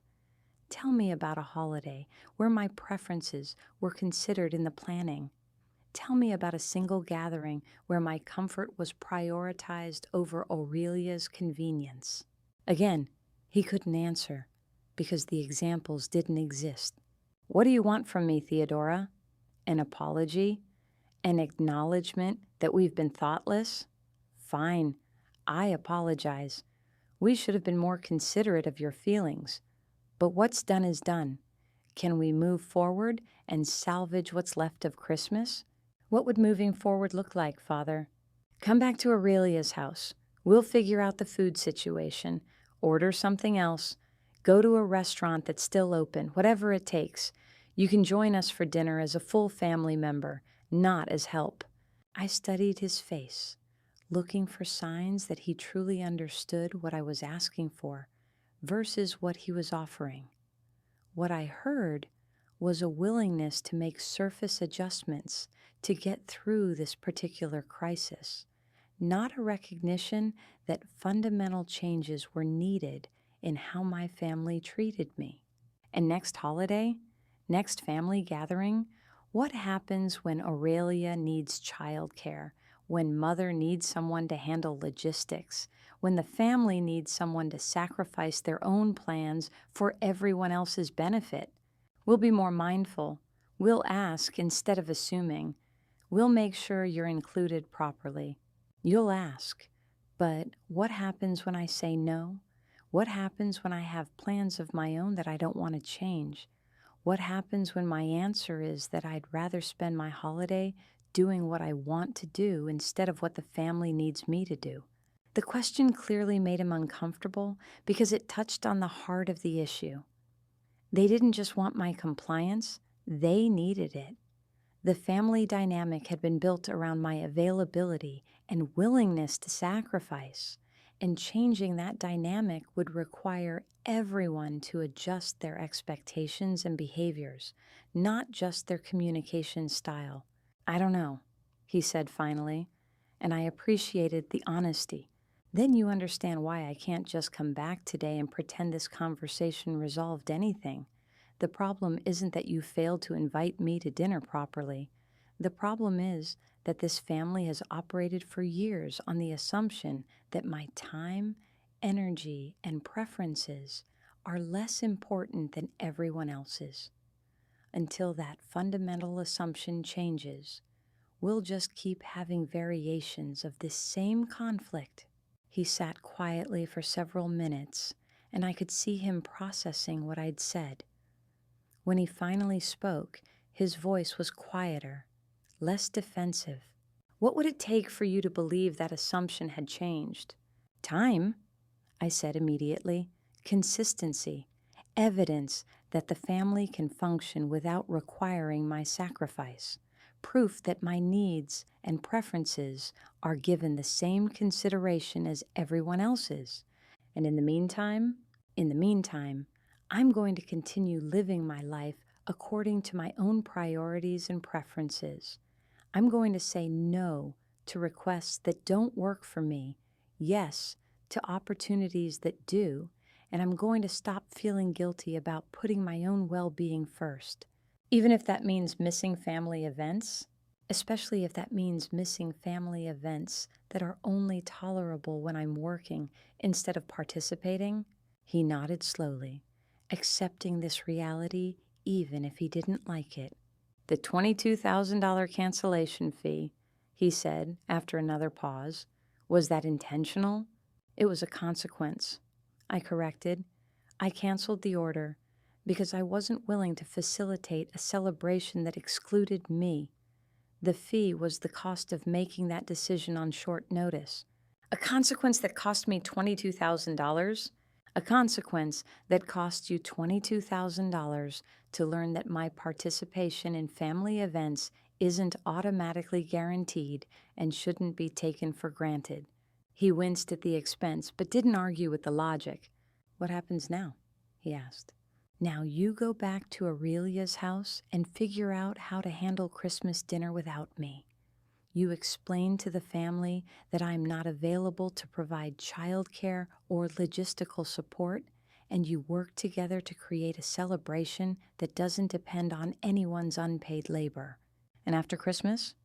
Tell me about a holiday where my preferences were considered in the planning. Tell me about a single gathering where my comfort was prioritized over Aurelia's convenience. Again, he couldn't answer because the examples didn't exist. What do you want from me, Theodora? An apology? An acknowledgement that we've been thoughtless? Fine, I apologize. We should have been more considerate of your feelings. But what's done is done. Can we move forward and salvage what's left of Christmas? What would moving forward look like, Father? Come back to Aurelia's house. We'll figure out the food situation. Order something else. Go to a restaurant that's still open, whatever it takes. You can join us for dinner as a full family member, not as help. I studied his face, looking for signs that he truly understood what I was asking for versus what he was offering. What I heard was a willingness to make surface adjustments to get through this particular crisis, not a recognition that fundamental changes were needed in how my family treated me. And next holiday, next family gathering, what happens when Aurelia needs childcare, when mother needs someone to handle logistics, when the family needs someone to sacrifice their own plans for everyone else's benefit? We'll be more mindful. We'll ask instead of assuming. We'll make sure you're included properly. You'll ask, but what happens when I say no? What happens when I have plans of my own that I don't want to change? What happens when my answer is that I'd rather spend my holiday doing what I want to do instead of what the family needs me to do? The question clearly made him uncomfortable because it touched on the heart of the issue. They didn't just want my compliance, they needed it. The family dynamic had been built around my availability and willingness to sacrifice, and changing that dynamic would require everyone to adjust their expectations and behaviors, not just their communication style. I don't know, he said finally, and I appreciated the honesty. Then you understand why I can't just come back today and pretend this conversation resolved anything. The problem isn't that you failed to invite me to dinner properly. The problem is that this family has operated for years on the assumption that my time, energy, and preferences are less important than everyone else's. Until that fundamental assumption changes, we'll just keep having variations of this same conflict. He sat quietly for several minutes, and I could see him processing what I'd said. When he finally spoke, his voice was quieter, less defensive. What would it take for you to believe that assumption had changed? Time, I said immediately. Consistency, evidence that the family can function without requiring my sacrifice, proof that my needs and preferences are given the same consideration as everyone else's. And in the meantime, I'm going to continue living my life according to my own priorities and preferences. I'm going to say no to requests that don't work for me, yes to opportunities that do, and I'm going to stop feeling guilty about putting my own well-being first. Even if that means missing family events, especially if that means missing family events that are only tolerable when I'm working instead of participating. He nodded slowly, accepting this reality even if he didn't like it. The $22,000 cancellation fee, he said after another pause. Was that intentional? It was a consequence, I corrected. I canceled the order because I wasn't willing to facilitate a celebration that excluded me. The fee was the cost of making that decision on short notice. A consequence that cost me $22,000? A consequence that cost you $22,000 to learn that my participation in family events isn't automatically guaranteed and shouldn't be taken for granted. He winced at the expense, but didn't argue with the logic. "What happens now?" he asked. "Now you go back to Aurelia's house and figure out how to handle Christmas dinner without me. You explain to the family that I'm not available to provide childcare or logistical support, and you work together to create a celebration that doesn't depend on anyone's unpaid labor. And after Christmas?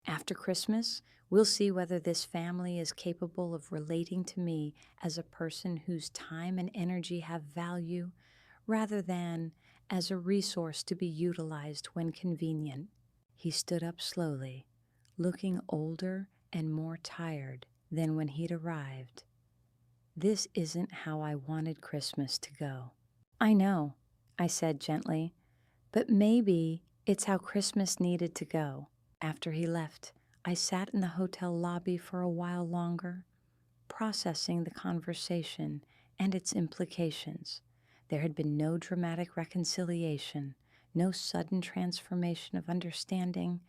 After Christmas, we'll see whether this family is capable of relating to me as a person whose time and energy have value, rather than as a resource to be utilized when convenient." He stood up slowly, looking older and more tired than when he'd arrived. "This isn't how I wanted Christmas to go." "I know," I said gently, "but maybe it's how Christmas needed to go." After he left, I sat in the hotel lobby for a while longer, processing the conversation and its implications. There had been no dramatic reconciliation, no sudden transformation of understanding,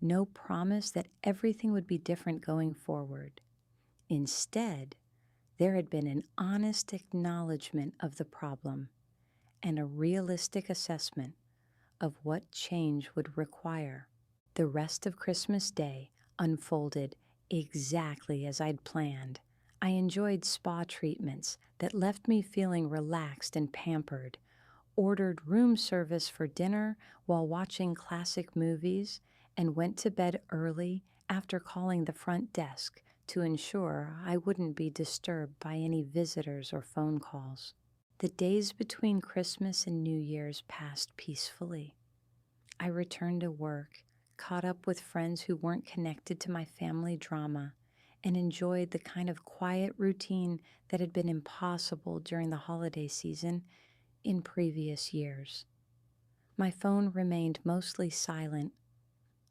no promise that everything would be different going forward. Instead, there had been an honest acknowledgement of the problem and a realistic assessment of what change would require. The rest of Christmas Day unfolded exactly as I'd planned. I enjoyed spa treatments that left me feeling relaxed and pampered, ordered room service for dinner while watching classic movies, and went to bed early after calling the front desk to ensure I wouldn't be disturbed by any visitors or phone calls. The days between Christmas and New Year's passed peacefully. I returned to work, caught up with friends who weren't connected to my family drama, and enjoyed the kind of quiet routine that had been impossible during the holiday season in previous years. My phone remained mostly silent.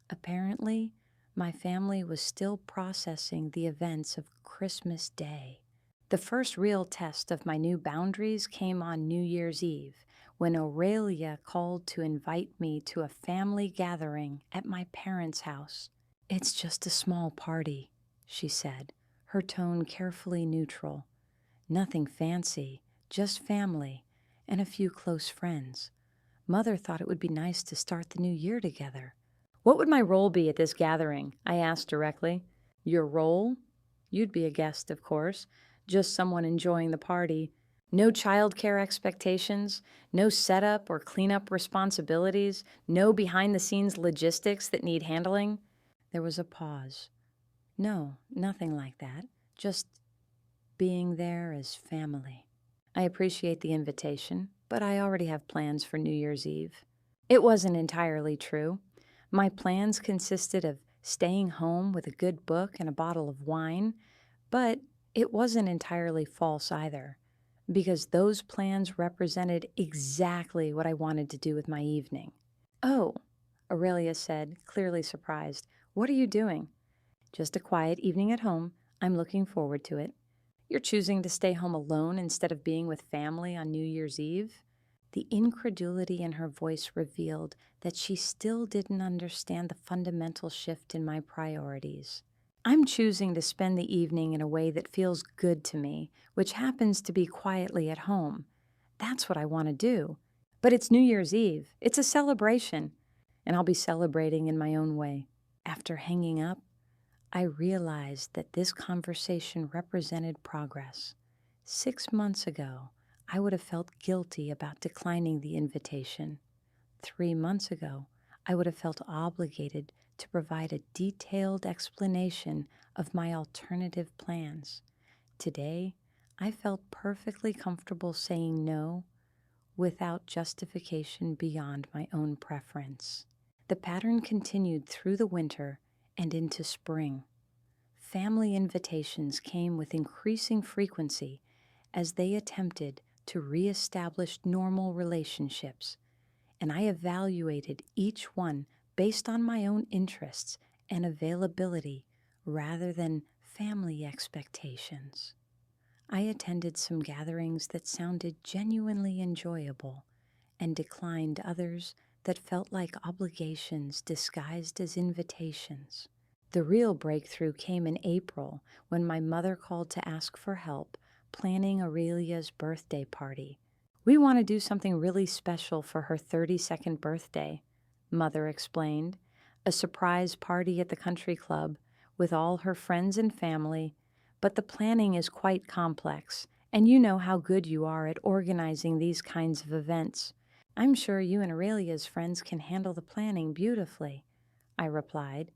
Apparently, my family was still processing the events of Christmas Day. The first real test of my new boundaries came on New Year's Eve, when Aurelia called to invite me to a family gathering at my parents' house. "It's just a small party," she said, her tone carefully neutral. "Nothing fancy, just family and a few close friends. Mother thought it would be nice to start the new year together." "What would my role be at this gathering?" I asked directly. "Your role? You'd be a guest, of course, just someone enjoying the party. No childcare expectations, no setup or cleanup responsibilities, no behind-the-scenes logistics that need handling." There was a pause. "No, nothing like that. Just being there as family." "I appreciate the invitation, but I already have plans for New Year's Eve." It wasn't entirely true. My plans consisted of staying home with a good book and a bottle of wine, but it wasn't entirely false either, because those plans represented exactly what I wanted to do with my evening. "Oh," Aurelia said, clearly surprised. "What are you doing?" "Just a quiet evening at home. I'm looking forward to it." "You're choosing to stay home alone instead of being with family on New Year's Eve?" The incredulity in her voice revealed that she still didn't understand the fundamental shift in my priorities. "I'm choosing to spend the evening in a way that feels good to me, which happens to be quietly at home. That's what I want to do. But it's New Year's Eve. It's a celebration, and I'll be celebrating in my own way." After hanging up, I realized that this conversation represented progress. 6 months ago, I would have felt guilty about declining the invitation. 3 months ago, I would have felt obligated to provide a detailed explanation of my alternative plans. Today, I felt perfectly comfortable saying no without justification beyond my own preference. The pattern continued through the winter and into spring. Family invitations came with increasing frequency as they attempted to reestablish normal relationships, and I evaluated each one based on my own interests and availability rather than family expectations. I attended some gatherings that sounded genuinely enjoyable and declined others that felt like obligations disguised as invitations. The real breakthrough came in April when my mother called to ask for help planning Aurelia's birthday party. "We want to do something really special for her 32nd birthday," Mother explained. "A surprise party at the country club with all her friends and family, but the planning is quite complex, and you know how good you are at organizing these kinds of events. I'm sure you and Aurelia's friends can handle the planning beautifully," I replied.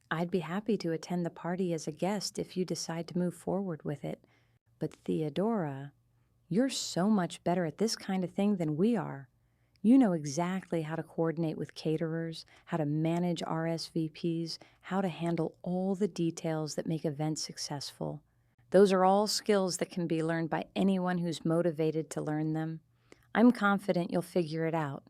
"I'd be happy to attend the party as a guest if you decide to move forward with it. But Theodora, you're so much better at this kind of thing than we are. You know exactly how to coordinate with caterers, how to manage RSVPs, how to handle all the details that make events successful. Those are all skills that can be learned by anyone who's motivated to learn them. I'm confident you'll figure it out."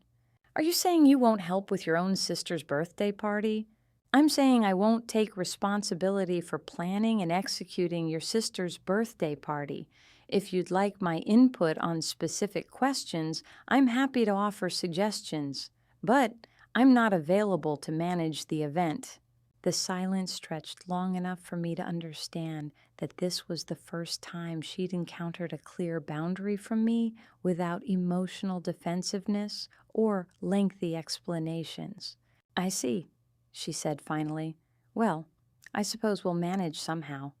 "Are you saying you won't help with your own sister's birthday party?" "I'm saying I won't take responsibility for planning and executing your sister's birthday party. If you'd like my input on specific questions, I'm happy to offer suggestions, but I'm not available to manage the event." The silence stretched long enough for me to understand that this was the first time she'd encountered a clear boundary from me without emotional defensiveness or lengthy explanations. "I see," she said finally. "Well, I suppose we'll manage somehow."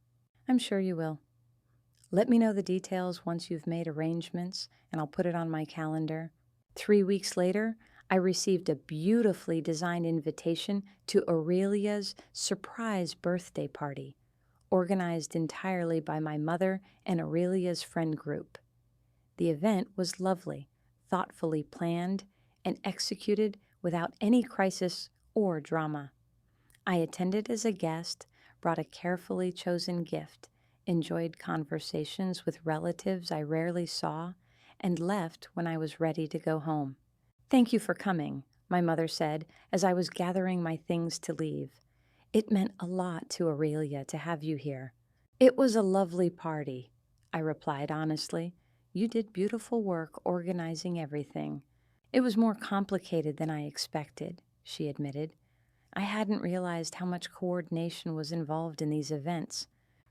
"I'm sure you will. Let me know the details once you've made arrangements, and I'll put it on my calendar." 3 weeks later, I received a beautifully designed invitation to Aurelia's surprise birthday party, organized entirely by my mother and Aurelia's friend group. The event was lovely, thoughtfully planned, and executed without any crisis or drama. I attended as a guest, brought a carefully chosen gift, enjoyed conversations with relatives I rarely saw, and left when I was ready to go home. "Thank you for coming," my mother said as I was gathering my things to leave. "It meant a lot to Aurelia to have you here." "It was a lovely party," I replied honestly. "You did beautiful work organizing everything." "It was more complicated than I expected," she admitted. "I hadn't realized how much coordination was involved in these events.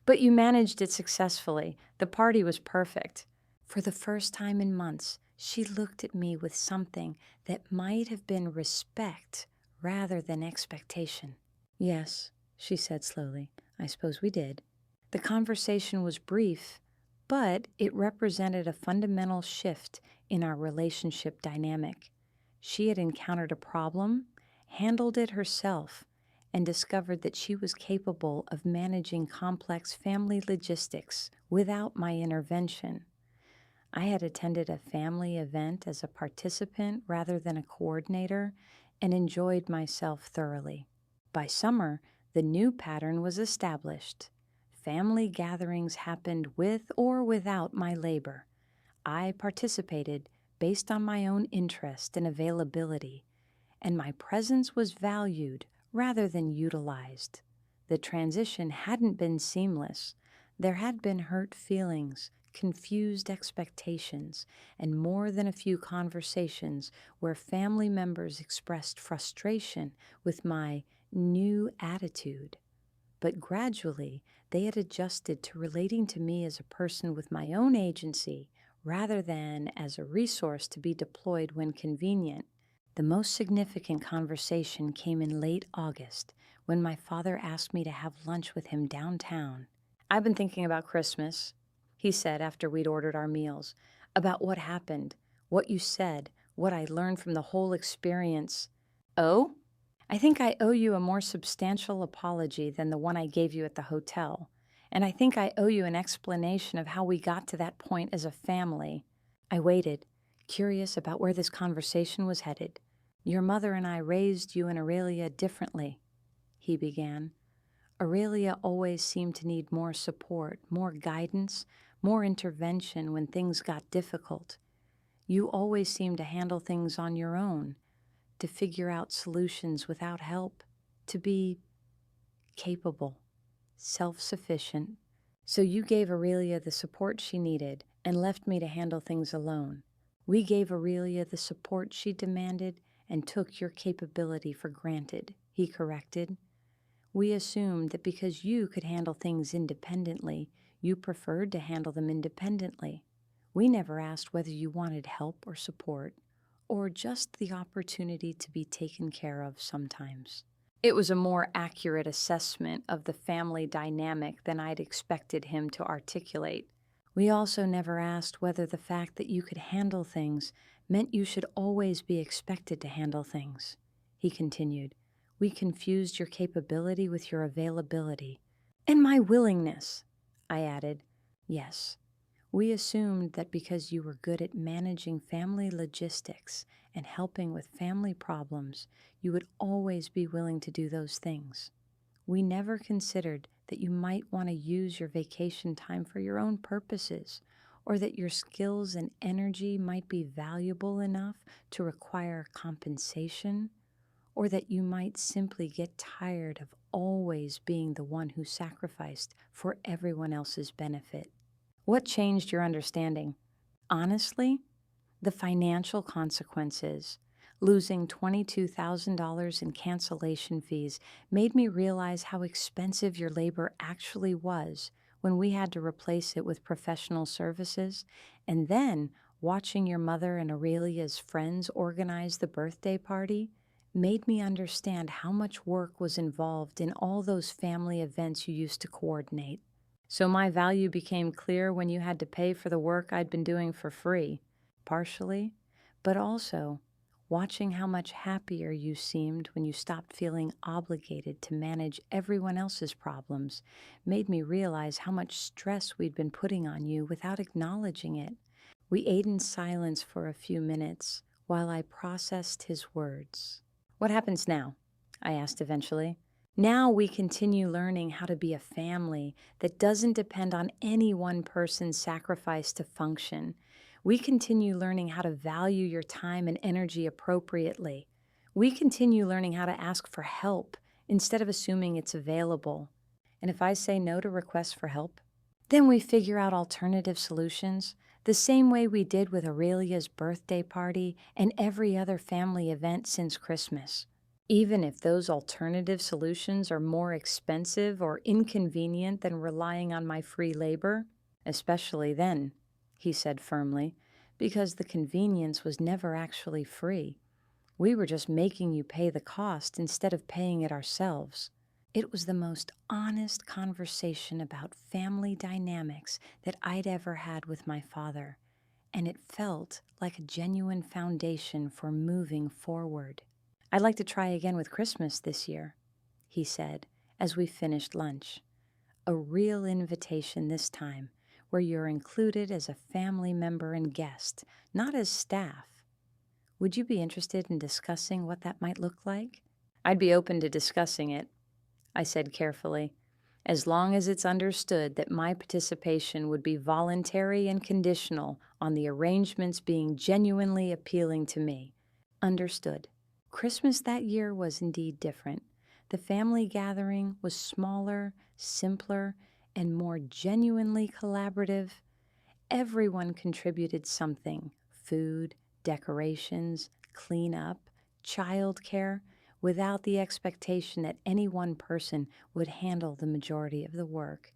But you managed it successfully. The party was perfect." For the first time in months, she looked at me with something that might have been respect rather than expectation. "Yes," she said slowly, "I suppose we did." The conversation was brief, but it represented a fundamental shift in our relationship dynamic. She had encountered a problem, handled it herself, and discovered that she was capable of managing complex family logistics without my intervention. I had attended a family event as a participant rather than a coordinator and enjoyed myself thoroughly. By summer, the new pattern was established. Family gatherings happened with or without my labor. I participated based on my own interest and availability, and my presence was valued rather than utilized. The transition hadn't been seamless. There had been hurt feelings, confused expectations, and more than a few conversations where family members expressed frustration with my new attitude. But gradually, they had adjusted to relating to me as a person with my own agency rather than as a resource to be deployed when convenient. The most significant conversation came in late August when my father asked me to have lunch with him downtown. "I've been thinking about Christmas," he said after we'd ordered our meals, "about what happened, what you said, what I learned from the whole experience." "Oh?" "I think I owe you a more substantial apology than the one I gave you at the hotel, and I think I owe you an explanation of how we got to that point as a family." I waited, curious about where this conversation was headed. "Your mother and I raised you and Aurelia differently," he began. "Aurelia always seemed to need more support, more guidance, more intervention when things got difficult. You always seemed to handle things on your own. to figure out solutions without help, to be capable, self-sufficient. So you gave Aurelia the support she needed and left me to handle things alone. We gave Aurelia the support she demanded and took your capability for granted, he corrected. We assumed that because you could handle things independently, you preferred to handle them independently. We never asked whether you wanted help or support, or just the opportunity to be taken care of sometimes. It was a more accurate assessment of the family dynamic than I'd expected him to articulate. We also never asked whether the fact that you could handle things meant you should always be expected to handle things. He continued, we confused your capability with your availability. And my willingness, I added. Yes. We assumed that because you were good at managing family logistics and helping with family problems, you would always be willing to do those things. We never considered that you might want to use your vacation time for your own purposes, or that your skills and energy might be valuable enough to require compensation, or that you might simply get tired of always being the one who sacrificed for everyone else's benefit. What changed your understanding? Honestly, the financial consequences. Losing $22,000 in cancellation fees made me realize how expensive your labor actually was when we had to replace it with professional services, and then watching your mother and Aurelia's friends organize the birthday party made me understand how much work was involved in all those family events you used to coordinate. So my value became clear when you had to pay for the work I'd been doing for free, partially, but also watching how much happier you seemed when you stopped feeling obligated to manage everyone else's problems made me realize how much stress we'd been putting on you without acknowledging it. We ate in silence for a few minutes while I processed his words. What happens now? I asked eventually. Now we continue learning how to be a family that doesn't depend on any one person's sacrifice to function. We continue learning how to value your time and energy appropriately. We continue learning how to ask for help instead of assuming it's available. And if I say no to requests for help, then we figure out alternative solutions, the same way we did with Aurelia's birthday party and every other family event since Christmas. Even if those alternative solutions are more expensive or inconvenient than relying on my free labor, especially then, he said firmly, because the convenience was never actually free. We were just making you pay the cost instead of paying it ourselves. It was the most honest conversation about family dynamics that I'd ever had with my father, and it felt like a genuine foundation for moving forward. I'd like to try again with Christmas this year, he said, as we finished lunch. A real invitation this time, where you're included as a family member and guest, not as staff. Would you be interested in discussing what that might look like? I'd be open to discussing it, I said carefully, as long as it's understood that my participation would be voluntary and conditional on the arrangements being genuinely appealing to me. Understood. Christmas that year was indeed different. The family gathering was smaller, simpler, and more genuinely collaborative. Everyone contributed something: food, decorations, cleanup, childcare, without the expectation that any one person would handle the majority of the work.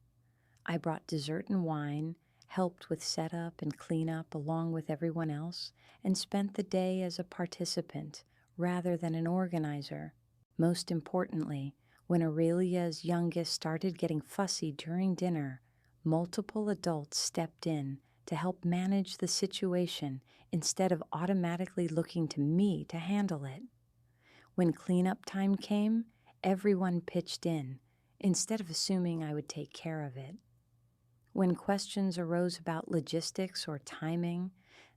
I brought dessert and wine, helped with setup and cleanup along with everyone else, and spent the day as a participant rather than an organizer. Most importantly, when Aurelia's youngest started getting fussy during dinner, multiple adults stepped in to help manage the situation instead of automatically looking to me to handle it. When cleanup time came, everyone pitched in instead of assuming I would take care of it. When questions arose about logistics or timing,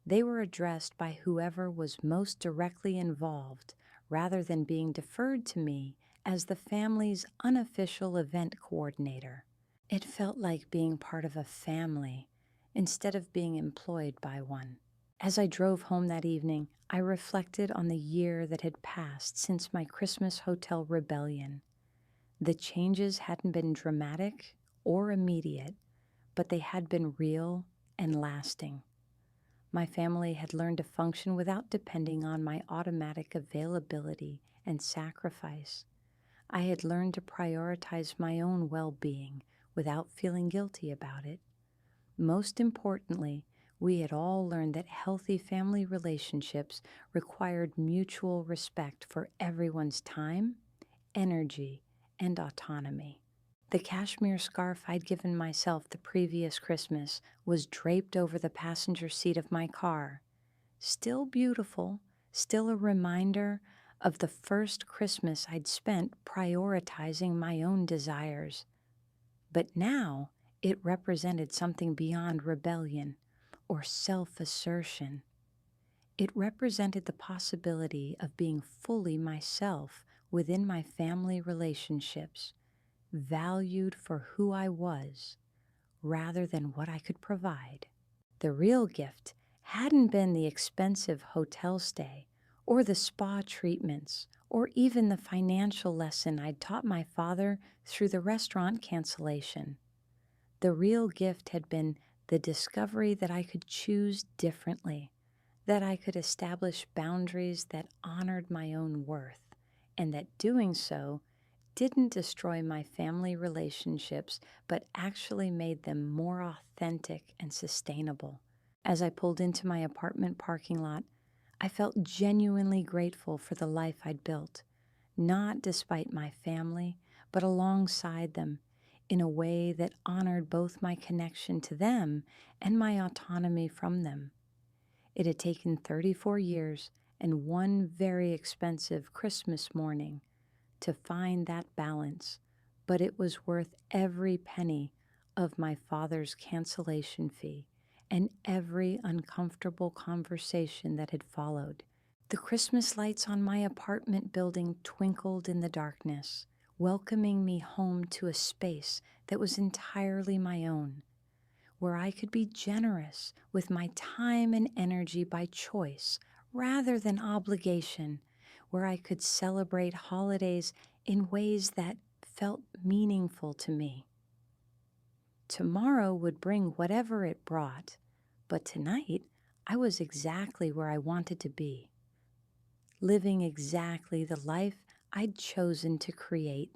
they were addressed by whoever was most directly involved rather than being deferred to me as the family's unofficial event coordinator. It felt like being part of a family instead of being employed by one. As I drove home that evening, I reflected on the year that had passed since my Christmas hotel rebellion. The changes hadn't been dramatic or immediate, but they had been real and lasting. My family had learned to function without depending on my automatic availability and sacrifice. I had learned to prioritize my own well being without feeling guilty about it. Most importantly, we had all learned that healthy family relationships required mutual respect for everyone's time, energy, and autonomy. The cashmere scarf I'd given myself the previous Christmas was draped over the passenger seat of my car. Still beautiful, still a reminder of the first Christmas I'd spent prioritizing my own desires. But now it represented something beyond rebellion or self-assertion. It represented the possibility of being fully myself within my family relationships, valued for who I was rather than what I could provide. The real gift hadn't been the expensive hotel stay or the spa treatments or even the financial lesson I'd taught my father through the restaurant cancellation. The real gift had been the discovery that I could choose differently, that I could establish boundaries that honored my own worth, and that doing so didn't destroy my family relationships, but actually made them more authentic and sustainable. As I pulled into my apartment parking lot, I felt genuinely grateful for the life I'd built, not despite my family, but alongside them, in a way that honored both my connection to them and my autonomy from them. It had taken 34 years and one very expensive Christmas morning to find that balance, but it was worth every penny of my father's cancellation fee and every uncomfortable conversation that had followed. The Christmas lights on my apartment building twinkled in the darkness, welcoming me home to a space that was entirely my own, where I could be generous with my time and energy by choice rather than obligation, where I could celebrate holidays in ways that felt meaningful to me. Tomorrow would bring whatever it brought, but tonight I was exactly where I wanted to be, living exactly the life I'd chosen to create